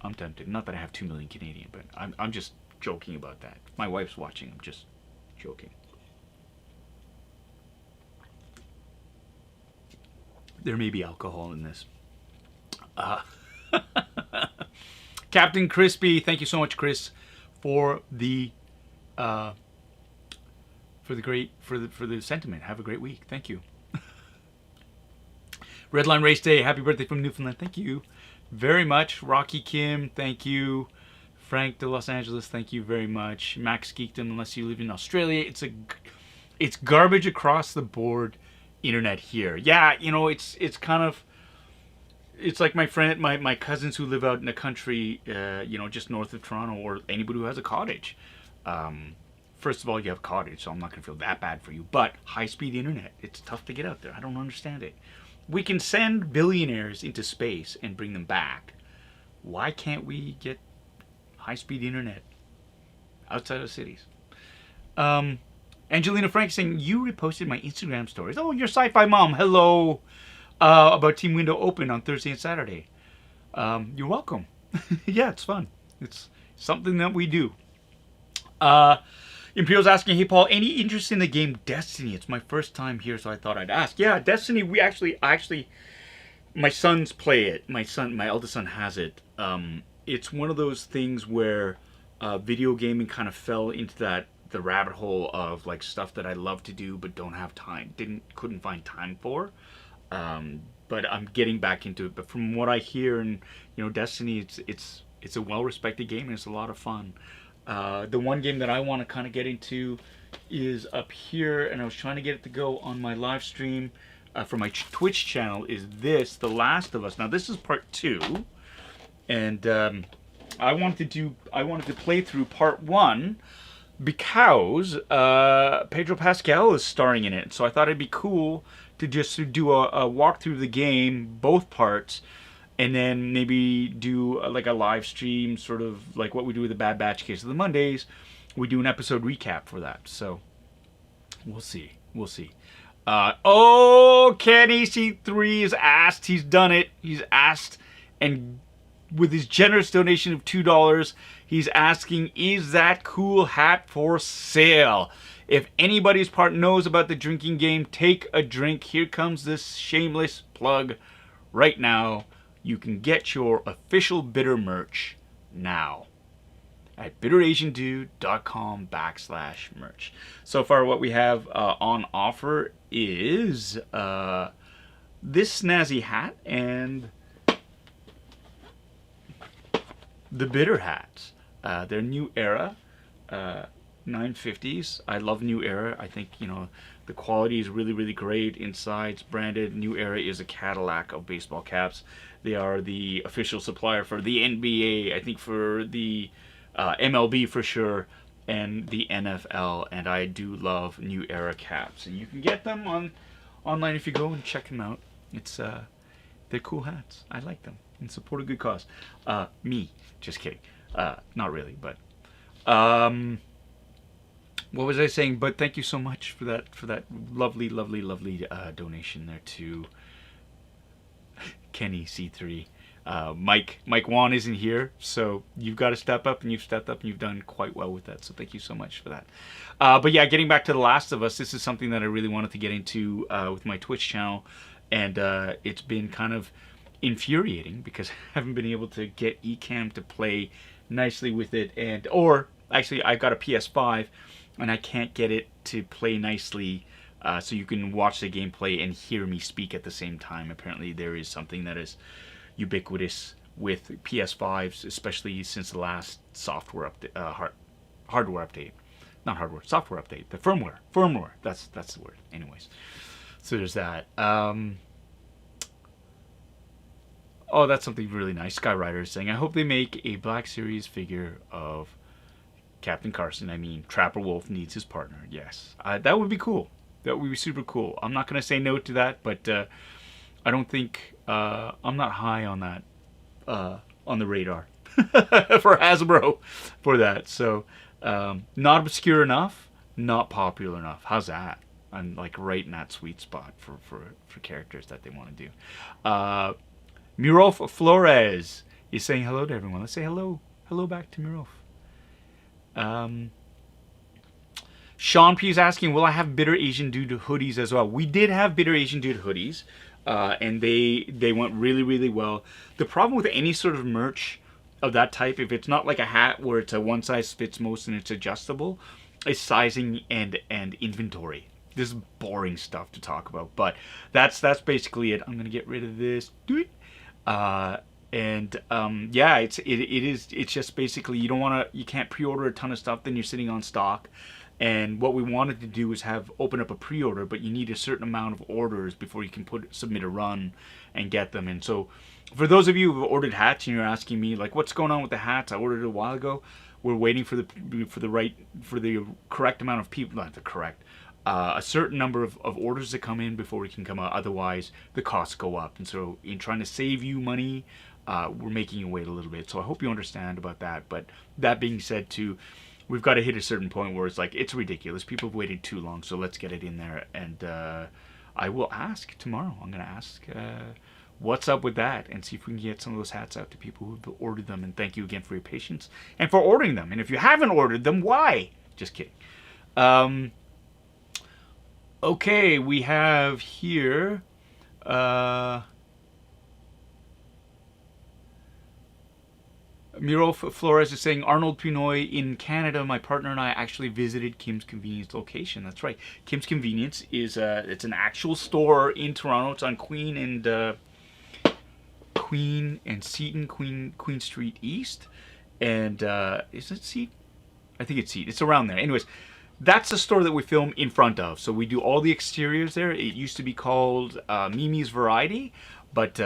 Not that I have 2 million Canadian, but I'm just joking about that. My wife's watching. I'm just joking. There may be alcohol in this. Captain Crispy, thank you so much, Chris, for the sentiment. Have a great week. Thank you. Redline Race Day, happy birthday from Newfoundland. Thank you very much. Rocky Kim, thank you. Frank de Los Angeles, thank you very much. Max Geekdom, unless you live in Australia, it's garbage across the board. Internet here. Yeah, it's kind of, it's like my cousins who live out in the country, just north of Toronto, or anybody who has a cottage. First of all, you have a cottage, so I'm not going to feel that bad for you. But high-speed internet, it's tough to get out there. I don't understand it. We can send billionaires into space and bring them back. Why can't we get high-speed internet outside of cities? Angelina Frank saying, you reposted my Instagram stories. Oh, your sci-fi mom. Hello. About Team Window Open on Thursday and Saturday. You're welcome. Yeah, it's fun. It's something that we do. Imperial's asking, hey, Paul, any interest in the game Destiny? It's my first time here, so I thought I'd ask. Yeah, Destiny, my sons play it. My eldest son has it. It's one of those things where video gaming kind of fell into the rabbit hole of like stuff that I love to do but don't have time, couldn't find time for. But I'm getting back into it. But from what I hear, and Destiny, it's a well-respected game and it's a lot of fun. The one game that I want to kind of get into is up here, and I was trying to get it to go on my live stream. for my Twitch channel is this, The Last of Us. Now this is part 2, and I wanted to play through part 1 because Pedro Pascal is starring in it. So I thought it'd be cool to just do a walkthrough of the game, both parts, and then maybe do like a live stream, sort of like what we do with the Bad Batch Case of the Mondays. We do an episode recap for that. So we'll see. We'll see. Oh, Kenny C3 has asked. He's done it. He's asked, and with his generous donation of $2, he's asking, is that cool hat for sale? If anybody's part knows about the drinking game, take a drink. Here comes this shameless plug right now. You can get your official Bitter merch now at bitterasiandude.com/merch. So far what we have on offer is this snazzy hat and the Bitter hats. They're New Era 950s. I love New Era. I think, you know, the quality is really, really great. Inside, it's branded. New Era is a Cadillac of baseball caps. They are the official supplier for the NBA, I think for the MLB for sure, and the NFL. And I do love New Era caps. And you can get them online if you go and check them out. It's they're cool hats. I like them and support a good cause. Me, just kidding. Not really, but what was I saying? But thank you so much for that lovely donation there to Kenny C3. Mike Wan isn't here, so you've got to step up, and you've stepped up, and you've done quite well with that. So thank you so much for that. But yeah, getting back to The Last of Us, this is something that I really wanted to get into with my Twitch channel, and it's been kind of infuriating because I haven't been able to get Ecamm to play nicely with it, or actually I've got a PS5 and I can't get it to play nicely so you can watch the gameplay and hear me speak at the same time. Apparently there is something that is ubiquitous with PS5s, especially since the last software update, hardware update, not hardware, software update, the firmware. That's the word. Anyways, so there's that. Oh, that's something really nice. Skyrider is saying, I hope they make a Black Series figure of Captain Carson. I mean, Trapper Wolf needs his partner. Yes, that would be cool. That would be super cool. I'm not going to say no to that, but I don't think I'm not high on that on the radar for Hasbro for that. So not obscure enough, not popular enough. How's that? I'm like right in that sweet spot for characters that they want to do. Mirof Flores is saying hello to everyone. Let's say hello back to Mirof. Sean P is asking, will I have Bitter Asian Dude hoodies as well? We did have Bitter Asian Dude hoodies, and they went really, really well. The problem with any sort of merch of that type, if it's not like a hat where it's a one size fits most and it's adjustable, is sizing and inventory. This is boring stuff to talk about, but that's basically it. I'm gonna get rid of this. Yeah, it's just basically you can't pre-order a ton of stuff, then you're sitting on stock. And what we wanted to do is open up a pre-order, but you need a certain amount of orders before you can submit a run and get them. And so for those of you who have ordered hats and you're asking me like, what's going on with the hats? I ordered it a while ago. We're waiting for the correct amount of people, not the correct, a certain number of orders to come in before we can come out. Otherwise, the costs go up. And so in trying to save you money, we're making you wait a little bit. So I hope you understand about that. But that being said, too, we've got to hit a certain point where it's like, it's ridiculous. People have waited too long, so let's get it in there. And I will ask tomorrow. I'm going to ask what's up with that and see if we can get some of those hats out to people who've ordered them. And thank you again for your patience and for ordering them. And if you haven't ordered them, why? Just kidding. Okay, we have here... Miro Flores is saying, Arnold Pinoy in Canada, my partner and I actually visited Kim's Convenience location. That's right. Kim's Convenience is it's an actual store in Toronto. It's on Queen and Seaton, Queen Street East. And is it Seaton? I think it's Seaton. It's around there. Anyways, That's the store that we film in front of. So we do all the exteriors there. It used to be called Mimi's Variety, but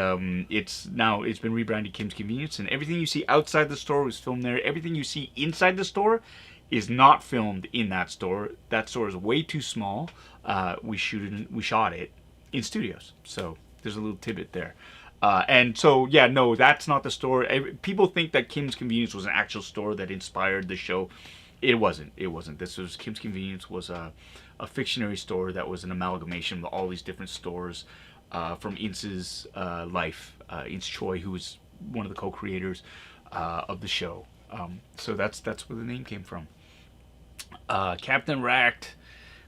it's been rebranded Kim's Convenience, and everything you see outside the store was filmed there. Everything you see inside the store is not filmed in that store. That store is way too small. We shot it in studios. So there's a little tidbit there. And so, yeah, no, that's not the store. People think that Kim's Convenience was an actual store that inspired the show. It wasn't. It wasn't. This was Kim's Convenience was a fictionary store that was an amalgamation of all these different stores from Ince's life. Ince Choi, who was one of the co-creators of the show. So that's where the name came from. Captain Racked,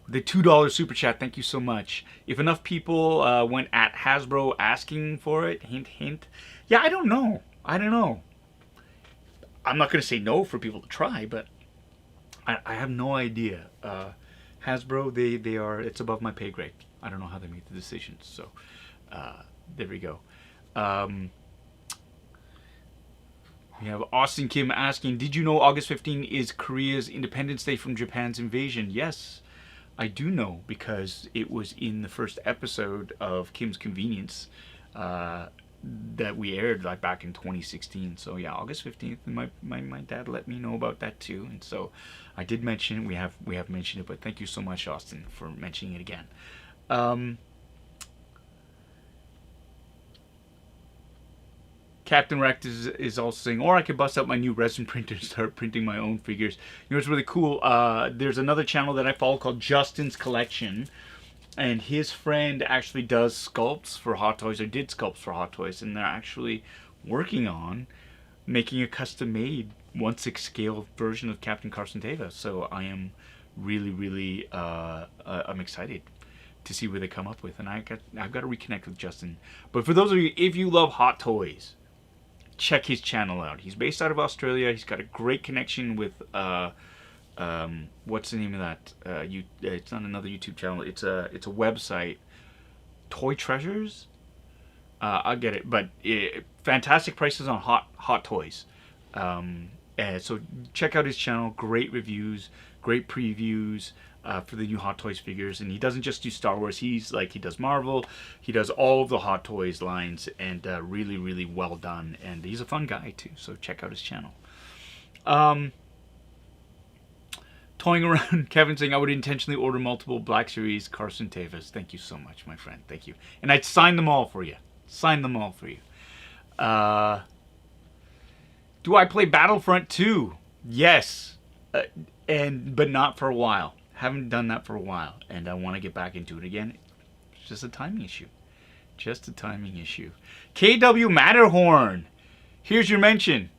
the $2 super chat. Thank you so much. If enough people went at Hasbro asking for it, hint, hint. Yeah, I don't know. I don't know. I'm not going to say no for people to try, but I have no idea. Hasbro, they are, it's above my pay grade. I don't know how they make the decisions. So, there we go. We have Austin Kim asking, did you know August 15 is Korea's Independence Day from Japan's invasion? Yes, I do know, because it was in the first episode of Kim's Convenience that we aired like back in 2016. So yeah, August 15th, and my dad let me know about that too, and so I did mention it. We have mentioned it, but thank you so much, Austin, for mentioning it again. Captain Wrecked is also saying, or I could bust out my new resin printer and start printing my own figures. You know, it's really cool. There's another channel that I follow called Justin's Collection, and his friend actually does sculpts for Hot Toys, or did sculpts for Hot Toys, and they're actually working on making a custom-made 1/6 scale version of Captain Carson Teva. So I am really I'm excited to see where they come up with, and I've got to reconnect with Justin. But for those of you, if you love Hot Toys, check his channel out. He's based out of Australia. He's got a great connection with what's the name of that? It's not another YouTube channel. It's a website, Toy Treasures. I'll get it, but fantastic prices on hot toys. And so check out his channel. Great reviews, great previews for the new Hot Toys figures. And he doesn't just do Star Wars. He does Marvel. He does all of the Hot Toys lines, and really well done. And he's a fun guy too. So check out his channel. Toying around, Kevin saying, I would intentionally order multiple Black Series Carson Tevas. Thank you so much, my friend. Thank you. And I'd sign them all for you. Sign them all for you. Do I play Battlefront 2? Yes. But not for a while. Haven't done that for a while. And I want to get back into it again. It's just a timing issue. Just a timing issue. KW Matterhorn. Here's your mention.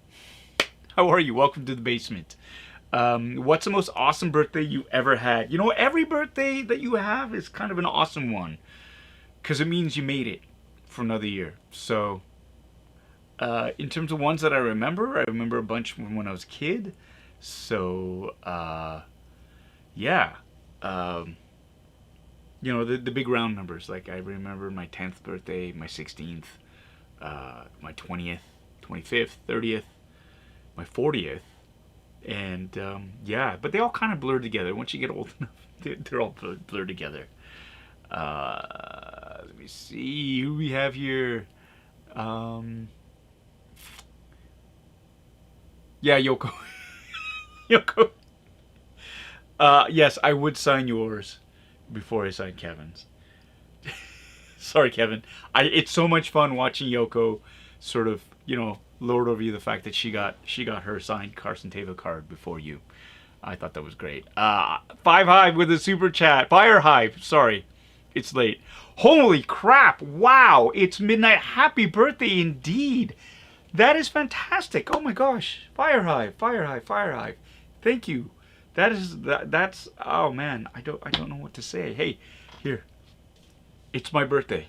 How are you? Welcome to the basement. What's the most awesome birthday you ever had? You know, every birthday that you have is kind of an awesome one, because it means you made it for another year. So, in terms of ones that I remember a bunch from when I was a kid. So, yeah. You know, the big round numbers. Like, I remember my 10th birthday, my 16th, my 20th, 25th, 30th, my 40th. And yeah, but they all kind of blur together. Once you get old enough, they're all blurred together. Let me see who we have here. Yeah, Yoko. Yoko. Yes, I would sign yours before I sign Kevin's. Sorry, Kevin. It's so much fun watching Yoko sort of, you know, lord over you the fact that she got her signed Carson Teva card before you. I thought that was great. Five Hive with a super chat. Fire Hive. Sorry, it's late. Holy crap! Wow, it's midnight. Happy birthday indeed. That is fantastic. Oh my gosh. Fire Hive. Fire Hive. Fire Hive. Thank you. That's oh man. I don't know what to say. Hey, here. It's my birthday.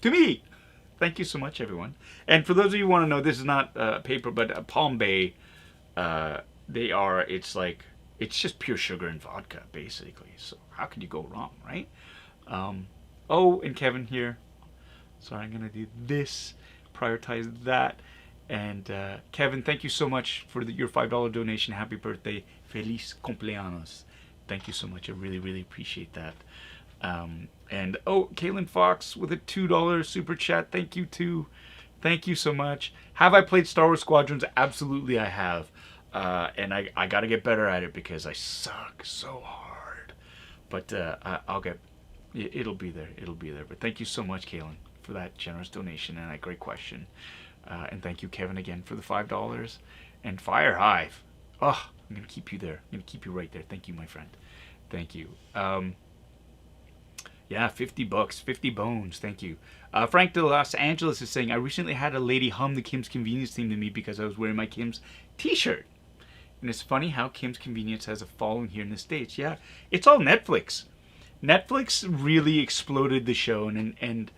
To me. Thank you so much, everyone. And for those of you who want to know, this is not paper, but Palm Bay, it's just pure sugar and vodka, basically. So how could you go wrong, right? Oh, and Kevin here. Sorry, I'm going to do this, prioritize that. And Kevin, thank you so much for your $5 donation. Happy birthday. Feliz cumpleaños. Thank you so much. I really, really appreciate that. And oh, Caitlin Fox with a $2 super chat. Thank you too. Thank you so much. Have I played Star Wars Squadrons? Absolutely, I have. And I got to get better at it because I suck so hard. But I'll get. It'll be there. It'll be there. But thank you so much, Caitlin, for that generous donation and that great question. And thank you, Kevin, again for the $5. And Fire Hive. Oh, I'm gonna keep you there. I'm gonna keep you right there. Thank you, my friend. Thank you. Yeah, $50, 50 bones. Thank you. Frank de Los Angeles is saying, I recently had a lady hum the Kim's Convenience theme to me because I was wearing my Kim's t-shirt. And it's funny how Kim's Convenience has a following here in the States. Yeah, it's all Netflix. Netflix really exploded the show, and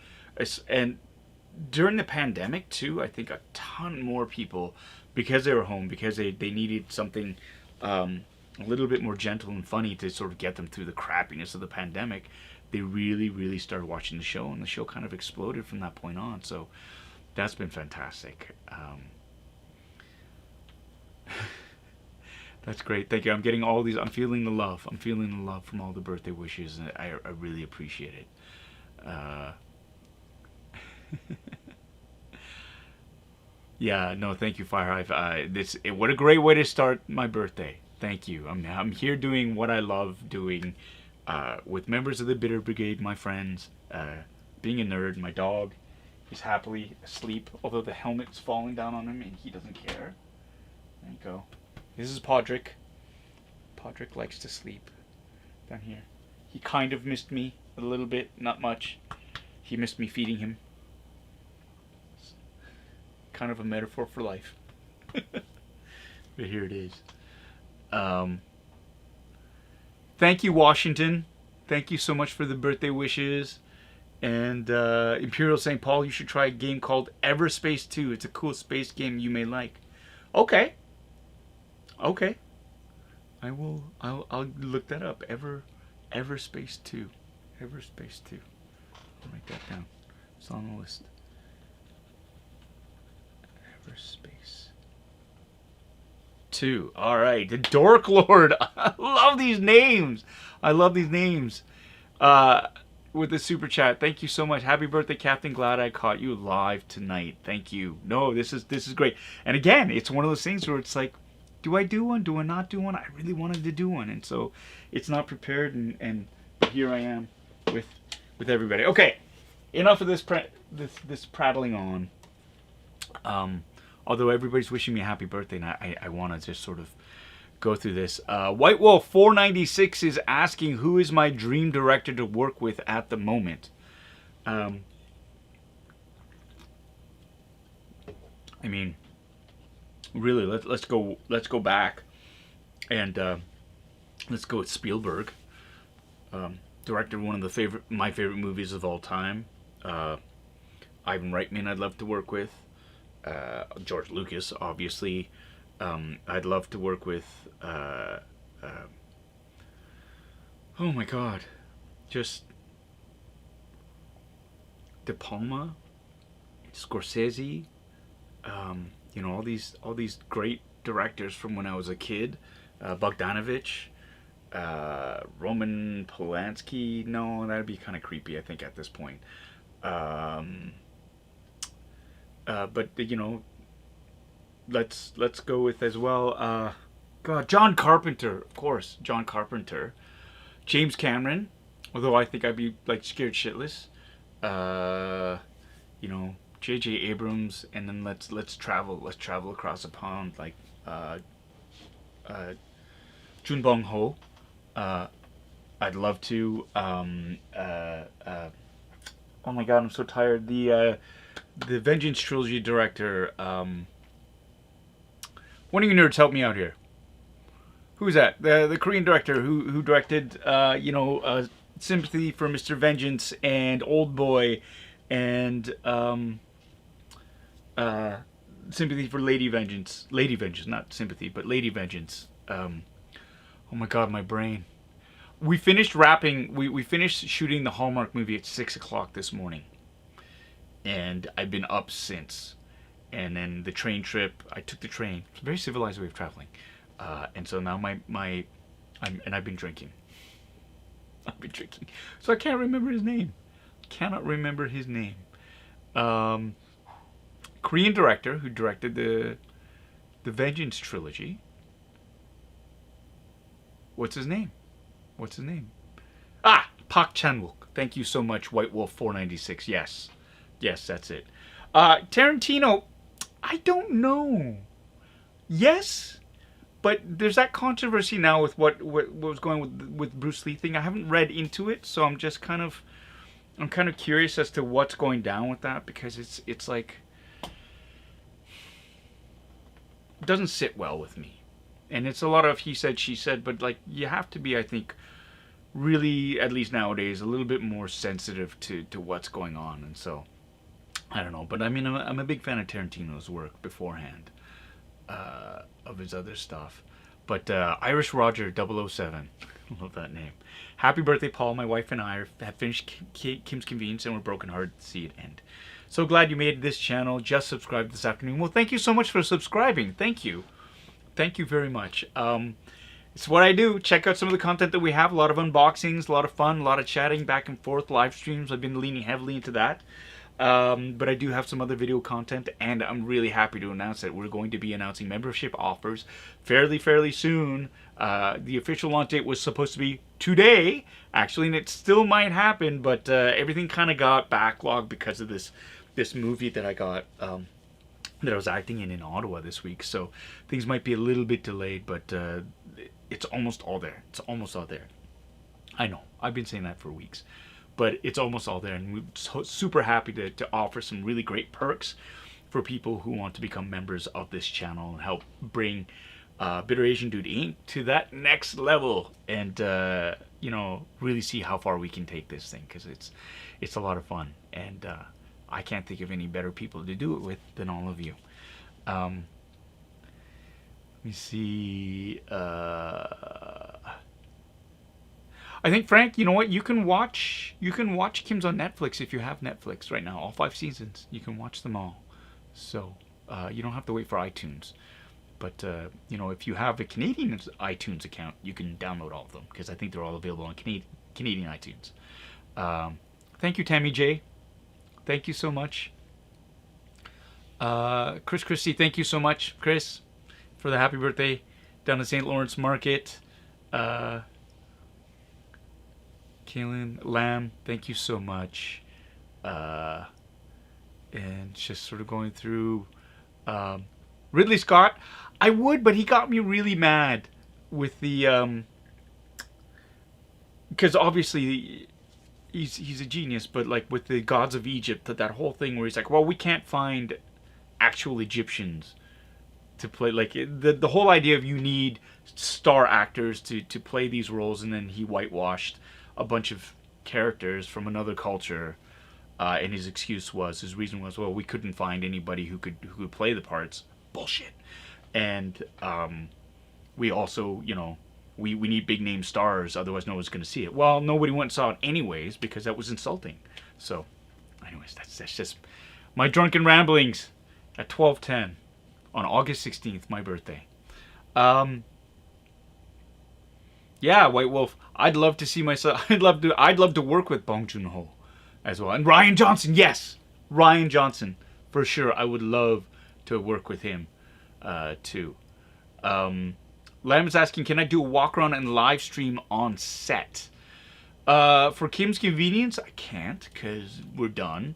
during the pandemic too, I think a ton more people, because they were home, because they needed something a little bit more gentle and funny to sort of get them through the crappiness of the pandemic, they really, really started watching the show, and the show kind of exploded from that point on. So that's been fantastic. That's great. Thank you. I'm getting all these. I'm feeling the love. I'm feeling the love from all the birthday wishes, and I really appreciate it. Yeah, no, thank you, Firehive. What a great way to start my birthday. Thank you. I'm here doing what I love doing, with members of the Bitter Brigade, my friends, being a nerd. My dog is happily asleep, although the helmet's falling down on him and he doesn't care. There you go. This is Podrick. Podrick likes to sleep down here. He kind of missed me a little bit, not much. He missed me feeding him. It's kind of a metaphor for life. But here it is. Thank you, Washington. Thank you so much for the birthday wishes. And Imperial St. Paul, you should try a game called Everspace 2. It's a cool space game you may like. Okay. Okay. I'll look that up. Everspace 2. Everspace 2. I'll write that down. It's on the list. Everspace 2. All right. The Dork Lord. I love these names. I love these names. With the super chat. Thank you so much. Happy birthday, Captain. Glad I caught you live tonight. Thank you. No, this is great. And again, it's one of those things where it's like, do I do one? Do I not do one? I really wanted to do one, and so it's not prepared, and here I am with everybody. Okay, enough of this this prattling on. Although everybody's wishing me a happy birthday, and I want to just sort of go through this. White Wolf 496 is asking, who is my dream director to work with at the moment? I mean, really, let's go back, and let's go with Spielberg. Directed one of my favorite movies of all time. Ivan Reitman, I'd love to work with. George Lucas, obviously. I'd love to work with. Oh my God, just De Palma, Scorsese. You know, all these great directors from when I was a kid. Bogdanovich, Roman Polanski. No, that'd be kind of creepy, I think, at this point. But you know, let's go with as well. God, John Carpenter, of course. John Carpenter, James Cameron. Although I think I'd be like scared shitless. You know, J.J. Abrams, and then let's travel across the pond, like Jun Bong Ho. I'd love to. Oh my God, I'm so tired. The Vengeance trilogy director. One of you nerds, help me out here. Who's that? The Korean director who directed Sympathy for Mr. Vengeance and Old Boy, and Sympathy for Lady Vengeance. Lady Vengeance, not Sympathy, but Lady Vengeance. Oh my God, my brain. We finished wrapping. We finished shooting the Hallmark movie at 6 o'clock this morning, and I've been up since. And then the train trip. I took the train. It's a very civilized way of traveling. And so now I've been drinking. So I can't remember his name. Cannot remember his name. Korean director who directed the Vengeance trilogy. What's his name? Ah, Park Chan-wook. Thank you so much, White Wolf 496. Yes, that's it. Tarantino, I don't know. Yes, but there's that controversy now with what was going with Bruce Lee thing. I haven't read into it, so I'm just kind of curious as to what's going down with that, because it's like, it doesn't sit well with me. And it's a lot of he said, she said, but like, you have to be, I think, really, at least nowadays, a little bit more sensitive to what's going on. And so, I don't know. But I mean, I'm a big fan of Tarantino's work beforehand, of his other stuff. But Irish Roger 007, love that name. Happy birthday, Paul. My wife and I have finished Kim's Convenience and we're brokenhearted to see it end. So glad you made this channel. Just subscribed this afternoon. Well, thank you so much for subscribing. Thank you. Thank you very much. It's what I do. Check out some of the content that we have. A lot of unboxings, a lot of fun, a lot of chatting back and forth, live streams. I've been leaning heavily into that. But I do have some other video content, and I'm really happy to announce that we're going to be announcing membership offers fairly soon. The official launch date was supposed to be today, actually, and it still might happen, but everything kind of got backlogged because of this movie that I got, that I was acting in Ottawa this week. So things might be a little bit delayed, but it's almost all there. It's almost all there. I know, I've been saying that for weeks, but it's almost all there, and we're super happy to offer some really great perks for people who want to become members of this channel and help bring Bitter Asian Dude Inc. to that next level, and you know, really see how far we can take this thing, because it's a lot of fun, and I can't think of any better people to do it with than all of you. Let me see. I think, Frank, you know what? You can watch Kim's on Netflix if you have Netflix right now. All 5 seasons. You can watch them all. So you don't have to wait for iTunes. But you know, if you have a Canadian iTunes account, you can download all of them, because I think they're all available on Canadian iTunes. Thank you, Tammy J. Thank you so much. Chris Christie, thank you so much, Chris, for the happy birthday down at St. Lawrence Market. Kaylin Lamb, thank you so much. And just sort of going through Ridley Scott. I would, but he got me really mad with the because obviously he's a genius, but like with the Gods of Egypt, that whole thing where he's like, well, we can't find actual Egyptians to play, like the whole idea of you need star actors to play these roles, and then he whitewashed a bunch of characters from another culture, and his reason was, well, we couldn't find anybody who could play the parts. Bullshit. And we also, you know, we need big name stars, otherwise no one's going to see it. Well, nobody went and saw it anyways, because that was insulting. So anyways, that's just my drunken ramblings at 12:10 on August 16th, my birthday. Yeah, White Wolf, I'd love to see myself. I'd love to work with Bong Joon-ho as well, and Ryan Johnson. Yes, Ryan Johnson for sure. I would love to work with him too. Lam is asking, can I do a walk around and live stream on set? For Kim's Convenience, I can't, because we're done.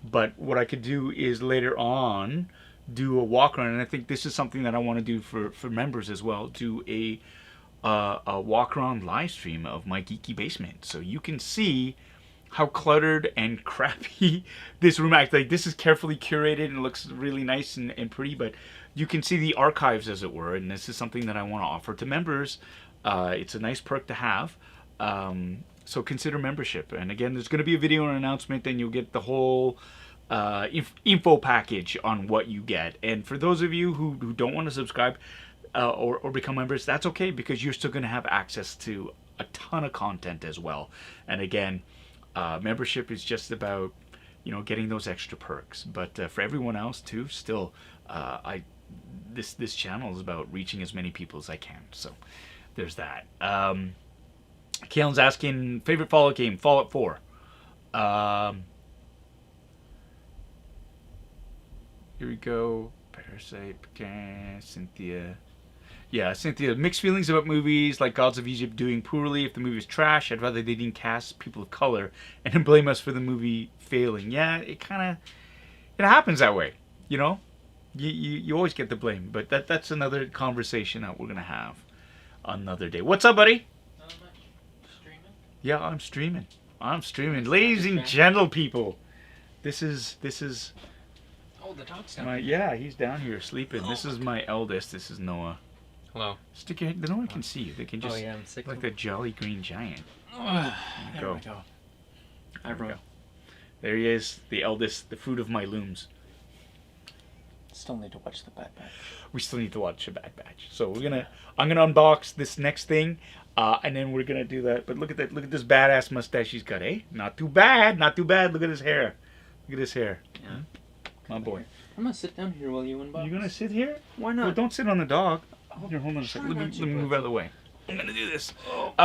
But what I could do is later on do a walk around, and I think this is something that I want to do for members as well. Do a walk around live stream of my geeky basement, so you can see how cluttered and crappy this room acts. Like, this is carefully curated and looks really nice and pretty, but you can see the archives, as it were, and this is something that I want to offer to members. It's a nice perk to have, so consider membership. And again, there's going to be a video and announcement, and you'll get the whole info package on what you get. And for those of you who don't want to subscribe or become members, that's okay, because you're still going to have access to a ton of content as well. And again, membership is just about, you know, getting those extra perks. But for everyone else too, still, this channel is about reaching as many people as I can. So there's that. Kalen's asking favorite Fallout game. Fallout 4. Here we go. Parasite, Cynthia. Yeah, Cynthia. Mixed feelings about movies like Gods of Egypt doing poorly. If the movie was trash, I'd rather they didn't cast people of color and then blame us for the movie failing. Yeah, it happens that way, you know. You always get the blame, but that's another conversation that we're gonna have another day. What's up, buddy? Not much. Streaming? Yeah, I'm streaming. Ladies and gentle people, this is. Oh, the dog's down. Yeah, he's down here sleeping. This is my eldest. This is Noah. Hello. Stick your head. No one can see you. They can just. Oh yeah, I'm sick. Like the jolly green giant. There we go. Hi, bro. There he is, the eldest, the fruit of my looms. Still need to watch the Bad Batch. We still need to watch a Bad Batch. So I'm gonna unbox this next thing, and then we're gonna do that. But look at that! Look at this badass mustache he's got, eh? Not too bad, not too bad. Look at his hair. Look at his hair. Yeah. My boy. I'm gonna sit down here while you unbox. You gonna sit here? Why not? Well, don't sit on the dog. Oh, Here, hold on a second. try Let not me to, move but- out of the way. I'm gonna do this.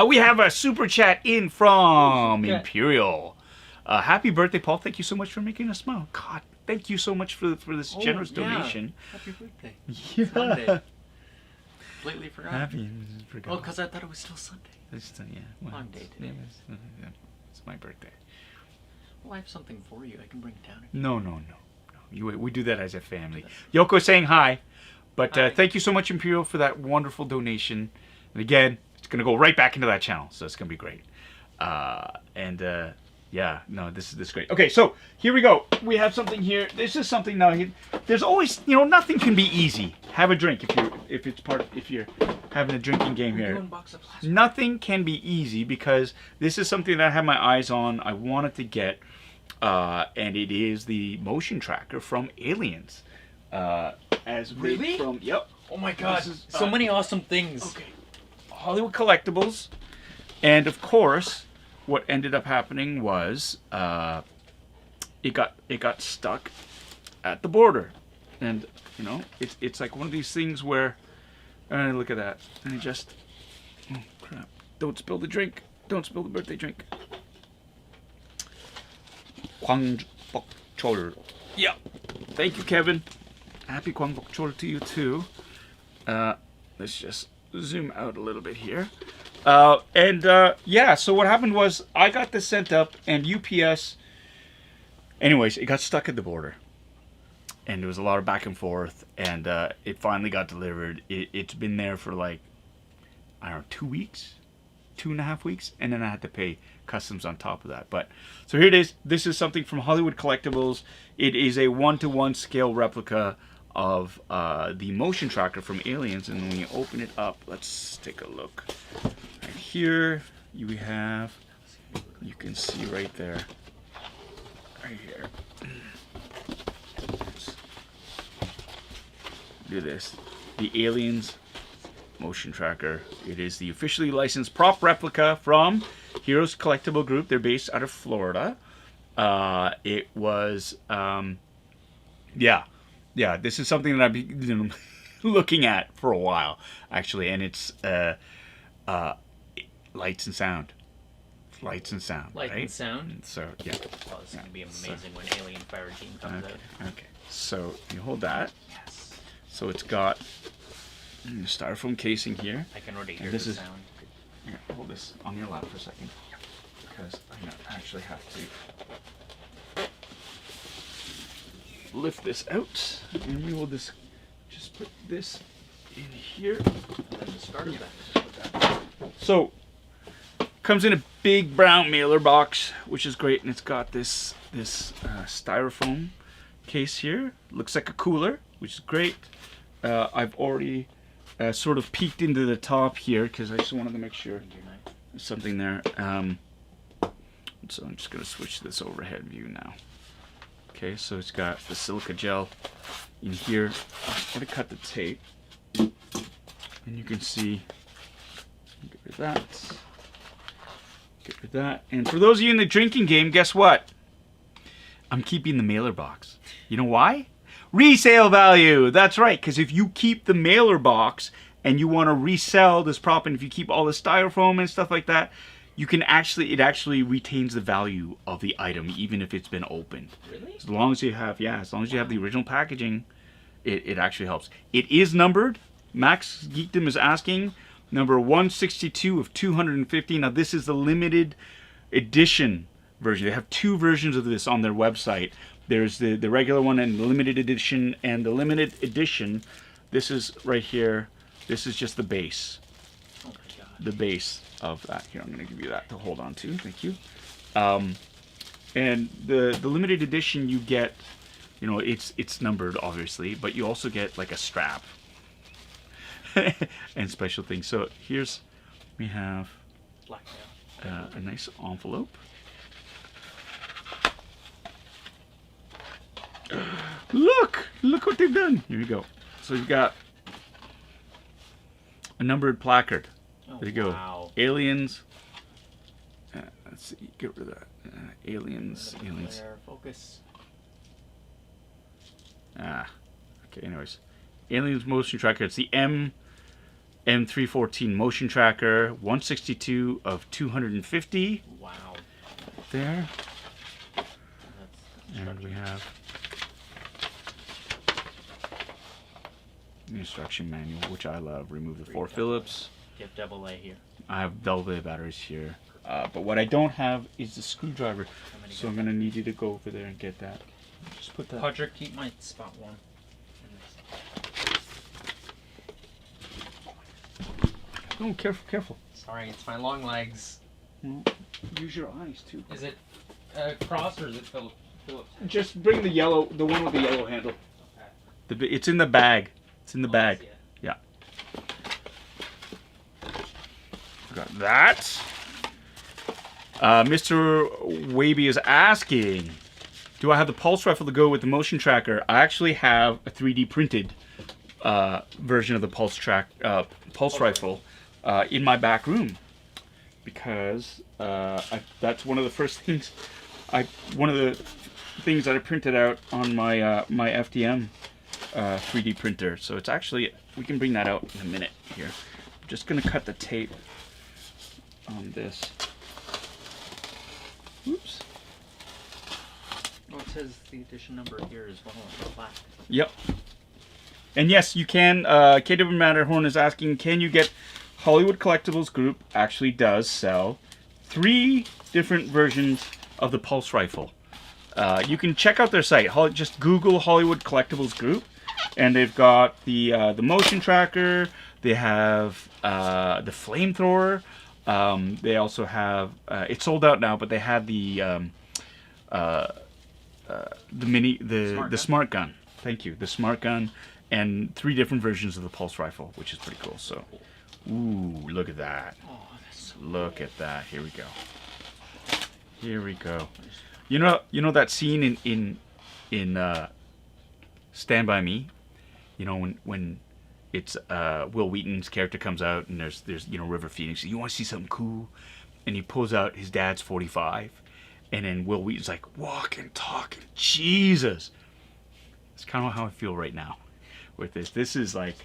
We have a super chat in from Okay. Imperial. Happy birthday, Paul! Thank you so much for making us smile. God, thank you so much for this generous yeah. donation. Happy birthday. Yeah. Monday. Completely forgot. Happy. Oh, because I thought it was still Sunday. Yeah. Long day today. It's my birthday. Well, I have something for you. I can bring it down. No. We do that as a family. Yoko's saying hi, but Hi. thank you so much, Imperial, for that wonderful donation. And again, it's gonna go right back into that channel, so it's gonna be great. Yeah, no, this is great. Okay, so here we go. We have something here. This is something now. There's always, nothing can be easy. Have a drink if you're having a drinking game here. Unbox a plastic. Nothing can be easy because this is something that I have my eyes on. I wanted to get, and it is the motion tracker from Aliens. As made Really? from yep. Oh my God! This is, So many awesome things. Okay. Hollywood Collectibles, and of course, what ended up happening was it got stuck at the border, and it's like one of these things where look at that, and it just oh crap! Don't spill the drink! Don't spill the birthday drink. Kwang Bok Chol. Yeah. Thank you, Kevin. Happy Kwang Bok Chol to you too. Let's just zoom out a little bit here. Yeah, so what happened was I got this sent up and UPS, anyways, it got stuck at the border. And there was a lot of back and forth, and it finally got delivered. It's been there for like, I don't know, 2 weeks? 2.5 weeks? And then I had to pay customs on top of that. But so here it is. This is something from Hollywood Collectibles. It is a 1-to-1 scale replica of the motion tracker from Aliens, and when you open it up, let's take a look. Right here you can see right there, right here. Let's do this. The Aliens motion tracker. It is the officially licensed prop replica from Heroes Collectible Group. They're based out of Florida. It was yeah, this is something that I've been looking at for a while, actually, and it's lights and sound. Lights and sound, Light right? and sound. And so, yeah. Oh, this is gonna be amazing when Alien Fire Team comes Okay, out. okay. So, you hold that. Yes. So it's got a styrofoam casing here. I can already hear And this the is- sound. Here, hold this on your lap for a second. Because I actually have to lift this out, and we will just put this in here. And then the start of that. So, comes in a big brown mailer box, which is great, and it's got this styrofoam case here. Looks like a cooler, which is great. I've already sort of peeked into the top here because I just wanted to make sure there's something there. So I'm just going to switch this overhead view now. Okay, so it's got the silica gel in here. I'm going to cut the tape, and you can see. Get rid of that. Get rid of that. And for those of you in the drinking game, guess what? I'm keeping the mailer box. You know why? Resale value. That's right, because if you keep the mailer box and you want to resell this prop, and if you keep all the styrofoam and stuff like that, you can actually, it actually retains the value of the item even if it's been opened. Really? As long as you have, as long as you have the original packaging, it actually helps. It is numbered. Max Geekdom is asking, number 162 of 250. Now this is the limited edition version. They have two versions of this on their website. There's the regular one and the limited edition. And the limited edition, this is right here. This is just the base. Oh my god. The base of that. Here, I'm going to give you that to hold on to. Thank you. And the limited edition, you get, you know, it's numbered obviously, but you also get like a strap and special things. So here's, we have a nice envelope. Look what they've done. Here you go. So you've got a numbered placard. Oh, There you go. wow. Aliens. Let's see. Get rid of that. Aliens. Flare, focus. Okay. Anyways, Aliens motion tracker. It's the M314 motion tracker. 162 of 250. Wow. There. That's And we have the instruction manual, which I love. Remove the 4 Phillips. You have double A here. I have double A batteries here. But what I don't have is the screwdriver. So I'm going to need you to go over there and get that. Just put that. Podger, keep my spot warm. Oh, careful. Sorry, it's my long legs. Use your eyes too. Is it cross or is it Phillips? Just bring the yellow, the one with the yellow handle. Okay. It's in the bag. It's in the bag. I see it. Yeah. Forgot that. Mr. Waby is asking, do I have the pulse rifle to go with the motion tracker? I actually have a 3D printed version of the pulse rifle in my back room, because that's one of the first things one of the things that I printed out on my my FDM 3D printer. So it's actually, we can bring that out in a minute here. I'm just gonna cut the tape on this. Oops. Oh, it says the edition number here as well on the plaque. Yep. And yes, you can. KW Matterhorn is asking, can you get Hollywood Collectibles Group actually does sell 3 different versions of the pulse rifle. You can check out their site. Just Google Hollywood Collectibles Group, and they've got the motion tracker. They have the flamethrower. They also have it's sold out now, but they had the smart gun. Thank you, the smart gun, and 3 different versions of the pulse rifle, which is pretty cool. So, ooh, look at that! Oh, that's so Look at that! Here we go. Here we go. You know that scene in Stand By Me. You know when it's Will Wheaton's character comes out and there's River Phoenix. You want to see something cool, and he pulls out his dad's .45, and then Will Wheaton's like walking, talking, Jesus. It's kind of how I feel right now with this. This is like,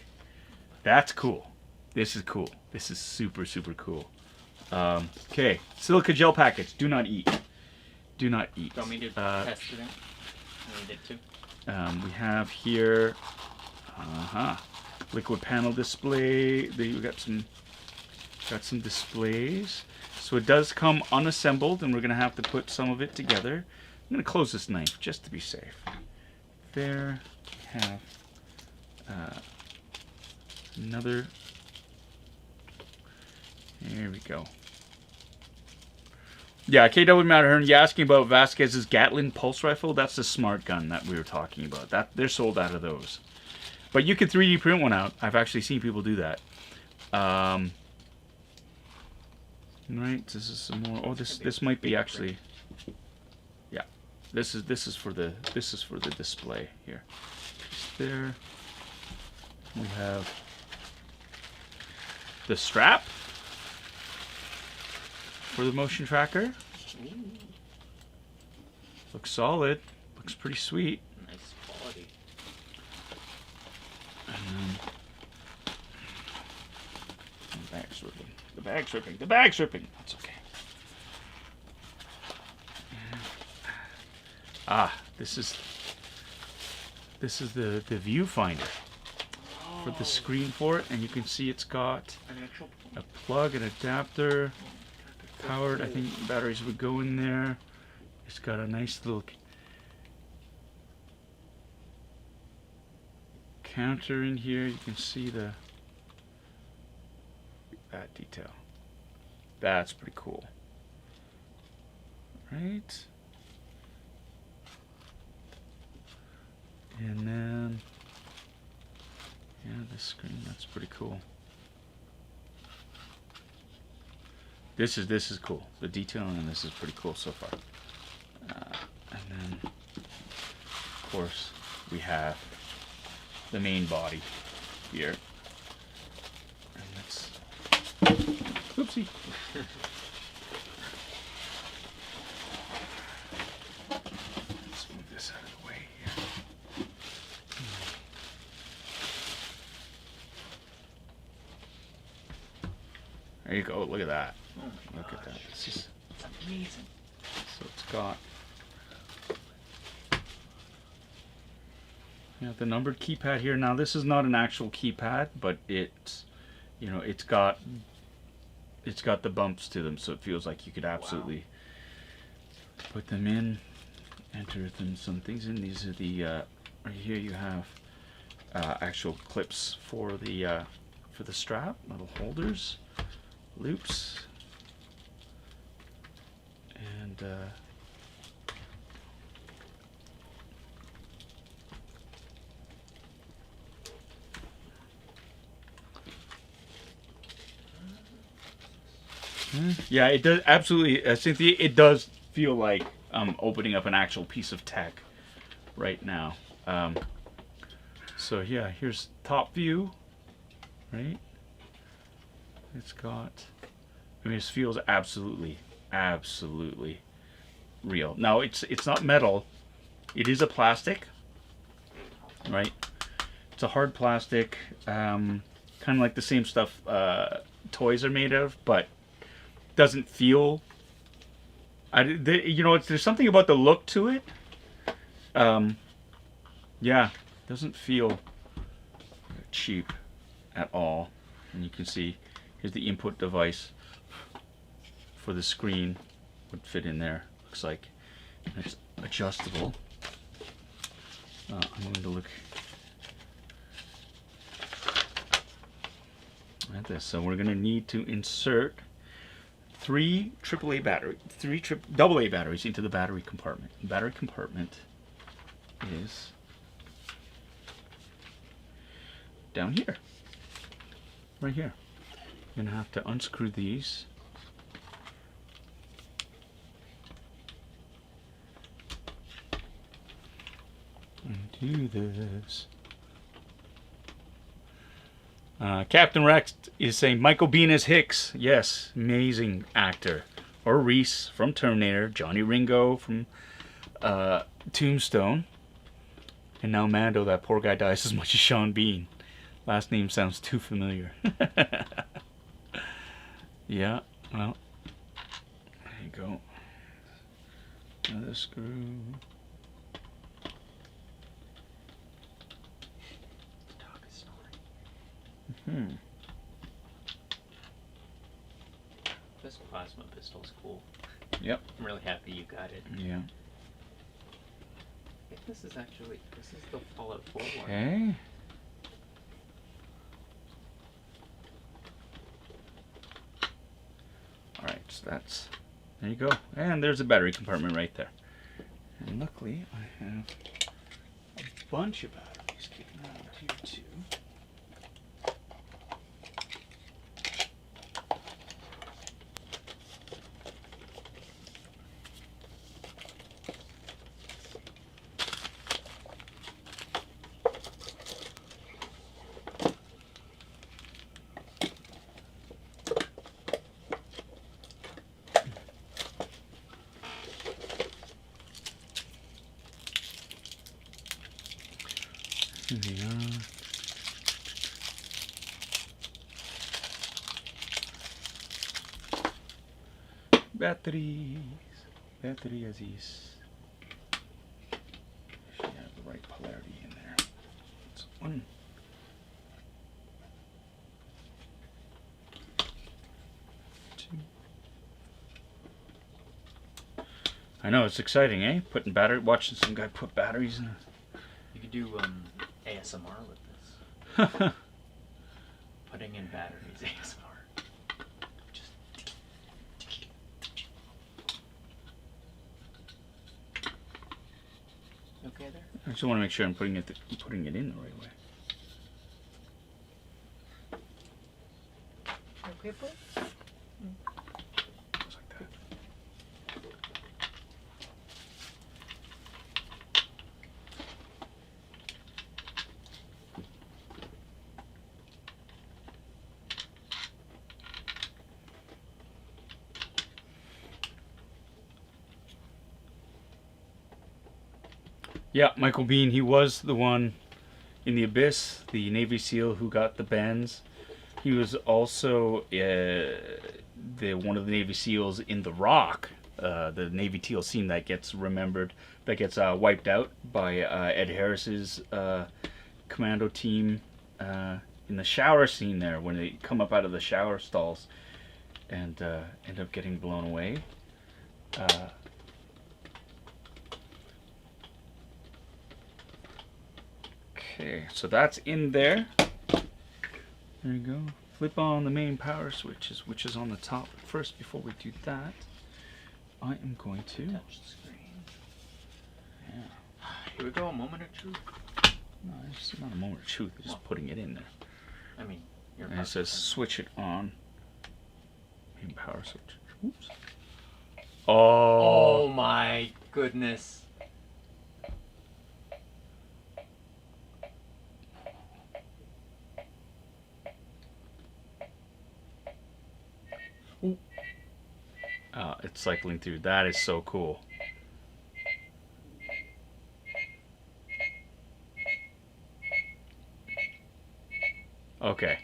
that's cool. This is cool. This is super cool. Okay, silica gel packets. Do not eat. Do not eat. Do you want me to test it out? I need it too. We have here, liquid panel display. We got some displays. So it does come unassembled, and we're gonna have to put some of it together. I'm gonna close this knife just to be safe. There we have another. There we go. Yeah, KW Matterhorn, you asking about Vasquez's Gatlin pulse rifle? That's the smart gun that we were talking about. That they're sold out of those. But you can 3D print one out. I've actually seen people do that. Right, this is some more. Oh, this might be actually. Yeah, this is for the display here. Just there. We have the strap for the motion tracker. Looks solid. Looks pretty sweet. Nice quality. The bag's ripping. The bag's ripping. The bag's ripping. That's okay. Ah, this is the viewfinder for the screen for it, and you can see it's got a plug, an adapter, powered. I think batteries would go in there. It's got a nice little counter in here. You can see that detail. That's pretty cool, right? And then, yeah, this screen, that's pretty cool. This is cool. The detailing on this is pretty cool so far. And then, of course, we have the main body here. And let's, oopsie. Let's move this out of the way here. There you go. Look at that. Oh my Look at that. This is amazing. so it's got the numbered keypad here. Now this is not an actual keypad, but it's it's got the bumps to them, so it feels like you could absolutely put them in, enter some things in. These are the right here you have actual clips for the strap, little holders, loops, and yeah, it does absolutely, Cynthia. It does feel like I'm opening up an actual piece of tech right now. So yeah, here's top view, right? It's got, I mean, it feels absolutely real. Now it's not metal. It is a plastic, right? It's a hard plastic, kind of like the same stuff toys are made of, but doesn't feel. There's something about the look to it. Yeah, doesn't feel cheap at all. And you can see here's the input device for the screen. Would fit in there. Looks like it's adjustable. I'm going to look at this. So we're going to need to insert three AA batteries into the battery compartment. The battery compartment is down here, right here. You're gonna have to unscrew these. And do this. Captain Rex is saying Michael Biehn as Hicks. Yes, amazing actor. Or Reese from Terminator. Johnny Ringo from Tombstone. And now Mando, that poor guy dies as much as Sean Bean. Last name sounds too familiar. Yeah, well, there you go. Another screw. Dog is snoring. This plasma pistol is cool. Yep. I'm really happy you got it. Yeah. I think this is the Fallout 4 one. Okay. Alright, so that's, there you go. And there's a battery compartment right there. And luckily, I have a bunch of batteries kicking around here too. Here we are. Batteries. Battery Aziz. Should have the right polarity in there. It's one. Two. I know, it's exciting, eh? Watching some guy put batteries in it. You could do ASMR with this. Putting in batteries ASMR. Just. Okay there? I just want to make sure I'm putting it in the right way. Okay, please. Just like that. Yeah, Michael Bean, he was the one in the Abyss, the Navy SEAL who got the bends. He was also one of the Navy SEALs in The Rock, the Navy SEAL scene that gets wiped out by Ed Harris's commando team in the shower scene there when they come up out of the shower stalls and end up getting blown away. Okay, so that's in there. There you go. Flip on the main power switch, which is on the top. First, before we do that, I am going to touch the screen. Yeah. Here we go. A moment of truth. No, it's not a moment of truth. It's just putting it in there. I mean, and it says switch it on. Main power switch. Oops. Oh my goodness. It's cycling through. That is so cool. Okay.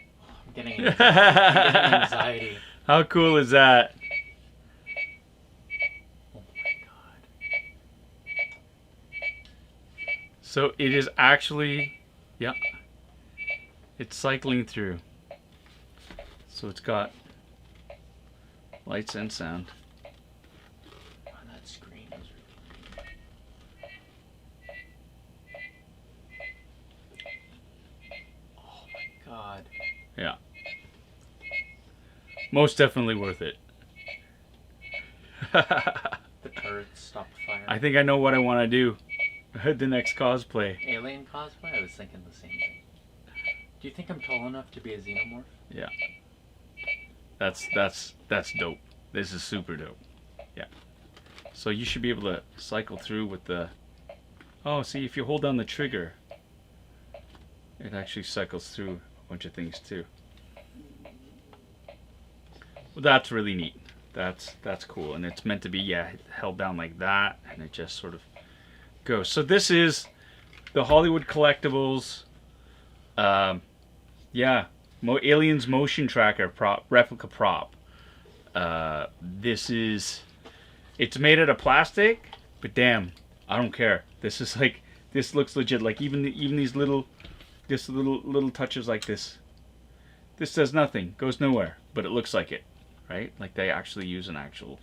I'm getting anxiety. How cool is that? Oh my god. So it is actually, yeah, it's cycling through. So it's got lights and sound. Oh, that screen is really pretty. Oh my god. Yeah. Most definitely worth it. The turrets stopped firing. I think I know what I want to do. The next cosplay. Alien cosplay? I was thinking the same thing. Do you think I'm tall enough to be a xenomorph? Yeah. That's dope. This is super dope. Yeah. So you should be able to cycle through with the... Oh, see, if you hold down the trigger, it actually cycles through a bunch of things too. Well, that's really neat. That's cool. And it's meant to be, yeah, held down like that, and it just sort of goes. So this is the Hollywood Collectibles, yeah, Aliens motion tracker prop, replica prop. This is, it's made out of plastic, but damn, I don't care. This is like, this looks legit. Like even these little touches like this. This does nothing, goes nowhere, but it looks like it, right? Like they actually use an actual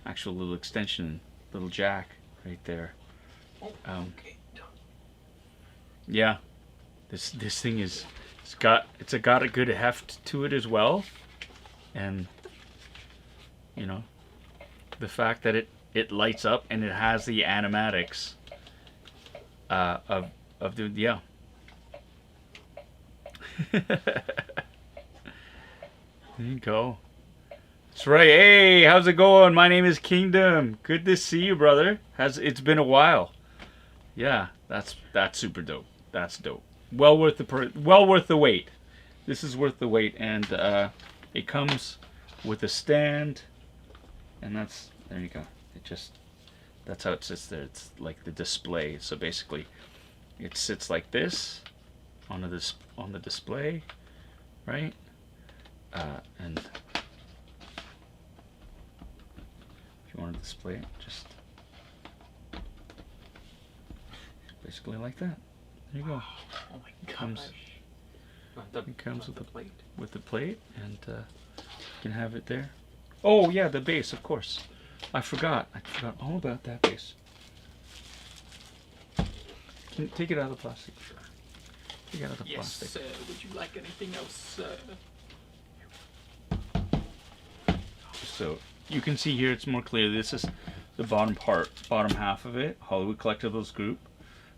little extension, little jack right there. Okay. Yeah, this thing is, it's got a good heft to it as well, and you know, the fact that it lights up and it has the animatics of the, yeah. There you go. That's right. Hey, how's it going? My name is Kingdom. Good to see you, brother. It's been a while. Yeah, that's super dope. That's dope. Well worth the wait. This is worth the wait, and it comes with a stand, and there you go. That's how it sits there. It's like the display. So basically, it sits like this on the display, right? And If you want to display it, just basically like that. There you go. Oh my gosh. It comes with the plate. With the plate, and you can have it there. Oh yeah, the base, of course. I forgot all about that base. Can you take it out of the plastic? Sure. Take it out of the plastic. Yes, would you like anything else? So you can see here, it's more clear. This is the bottom half of it. Hollywood Collectibles Group,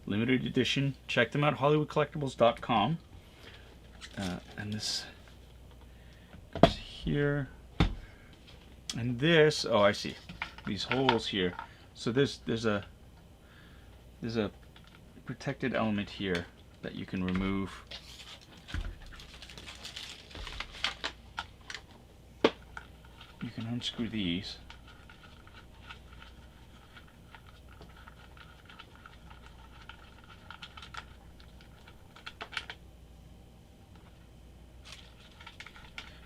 limited edition. Check them out, hollywoodcollectibles.com. And this goes here. And this, oh, I see. These holes here. So there's a protected element here that you can remove. You can unscrew these.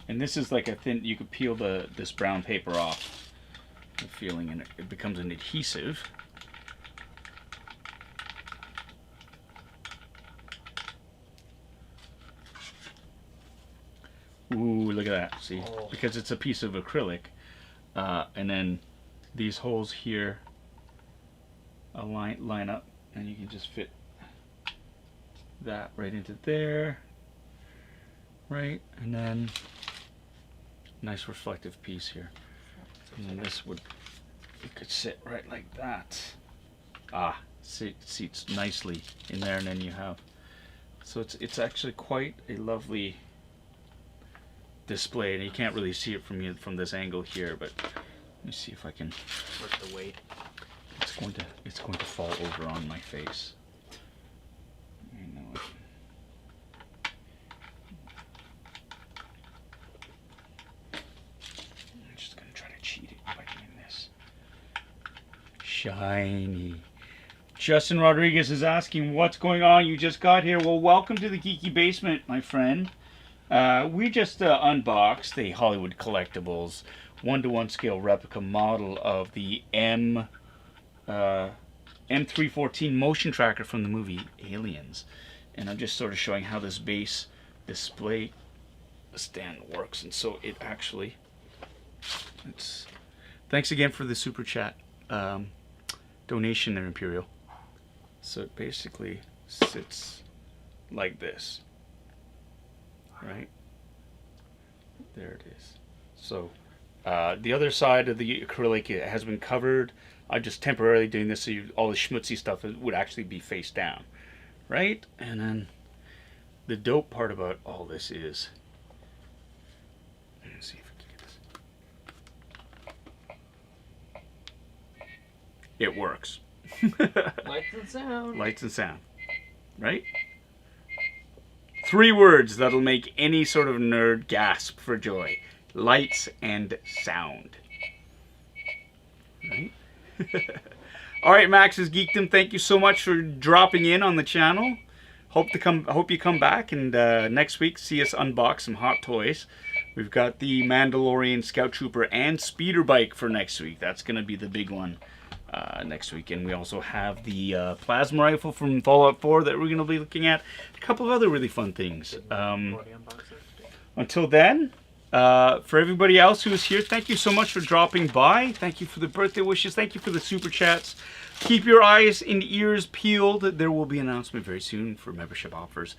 And this is like a thin, you could peel this brown paper off. The feeling, and it becomes an adhesive. Ooh, look at that, see? Oh. Because it's a piece of acrylic. And then these holes here line up, and you can just fit that right into there. Right, and then nice reflective piece here. And then this it could sit right like that. Seats nicely in there, and then you have, so it's actually quite a lovely display, and you can't really see it from this angle here, but let me see if I can work the weight. It's going to fall over on my face. I know it. I'm just gonna try to cheat it by doing this. Shiny. Justin Rodriguez is asking, what's going on? You just got here. Well, welcome to the Geeky Basement, my friend. We just unboxed a Hollywood Collectibles 1:1 scale replica model of the M314 motion tracker from the movie Aliens. And I'm just sort of showing how this base display stand works. And so it actually, thanks again for the super chat donation there, Imperial. So it basically sits like this. Right? There it is. So the other side of the acrylic has been covered. I'm just temporarily doing this so all the schmutzy stuff would actually be face down. Right? And then the dope part about all this is, let me see if I can get this. It works. Lights and sound. Lights and sound. Right? 3 words that'll make any sort of nerd gasp for joy. Lights and sound. Right? Alright, Max's Geekdom, thank you so much for dropping in on the channel. Hope you come back, and next week see us unbox some hot toys. We've got the Mandalorian Scout Trooper and Speeder Bike for next week. That's going to be the big one next week. And we also have the plasma rifle from Fallout 4 that we're going to be looking at. A couple of other really fun things. Until then, for everybody else who is here, thank you so much for dropping by. Thank you for the birthday wishes. Thank you for the super chats. Keep your eyes and ears peeled. There will be an announcement very soon for membership offers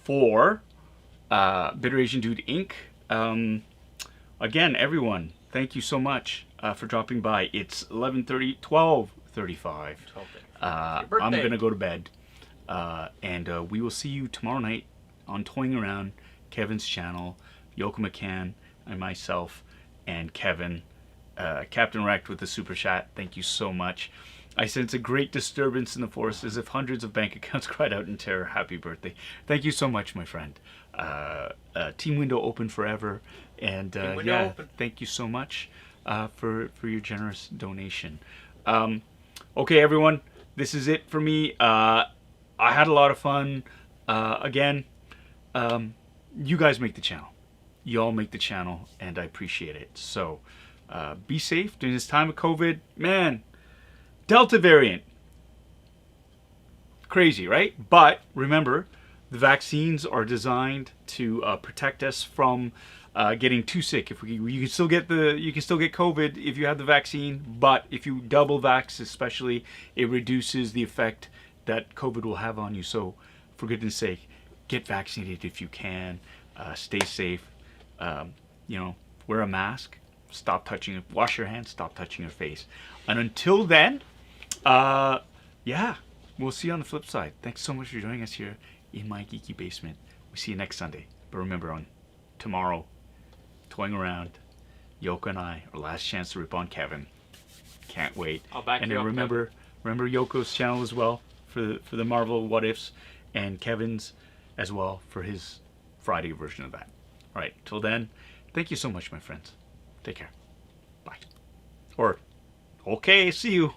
for Bitter Asian Dude Inc. Again, everyone, thank you so much for dropping by. It's 12:35. I'm going to go to bed. And we will see you tomorrow night on Toying Around, Kevin's channel, Yoko McCann, and myself, and Kevin. Captain Wrecked with the super chat. Thank you so much. I sense a great disturbance in the forest as if hundreds of bank accounts cried out in terror. Happy birthday. Thank you so much, my friend. Team Window open forever. And yeah, open. Thank you so much for your generous donation. Okay, everyone, this is it for me. I had a lot of fun. Again, you guys make the channel. You all make the channel, and I appreciate it. So Be safe during this time of COVID. Man, Delta variant. Crazy, right? But remember, the vaccines are designed to protect us from getting too sick. If you can still get COVID if you have the vaccine, but if you double vax, especially, it reduces the effect that COVID will have on you. So, for goodness sake, get vaccinated if you can. Stay safe. Wear a mask. Stop touching. Wash your hands. Stop touching your face. And until then, yeah. We'll see you on the flip side. Thanks so much for joining us here in my geeky basement. We see you next Sunday. But remember, on tomorrow, toying around, Yoko and I, our last chance to rip on Kevin. Can't wait. I'll back and you then up, remember Yoko's channel as well for the Marvel What Ifs, and Kevin's as well for his Friday version of that. All right. Till then, thank you so much, my friends. Take care. Bye. Or, okay, see you.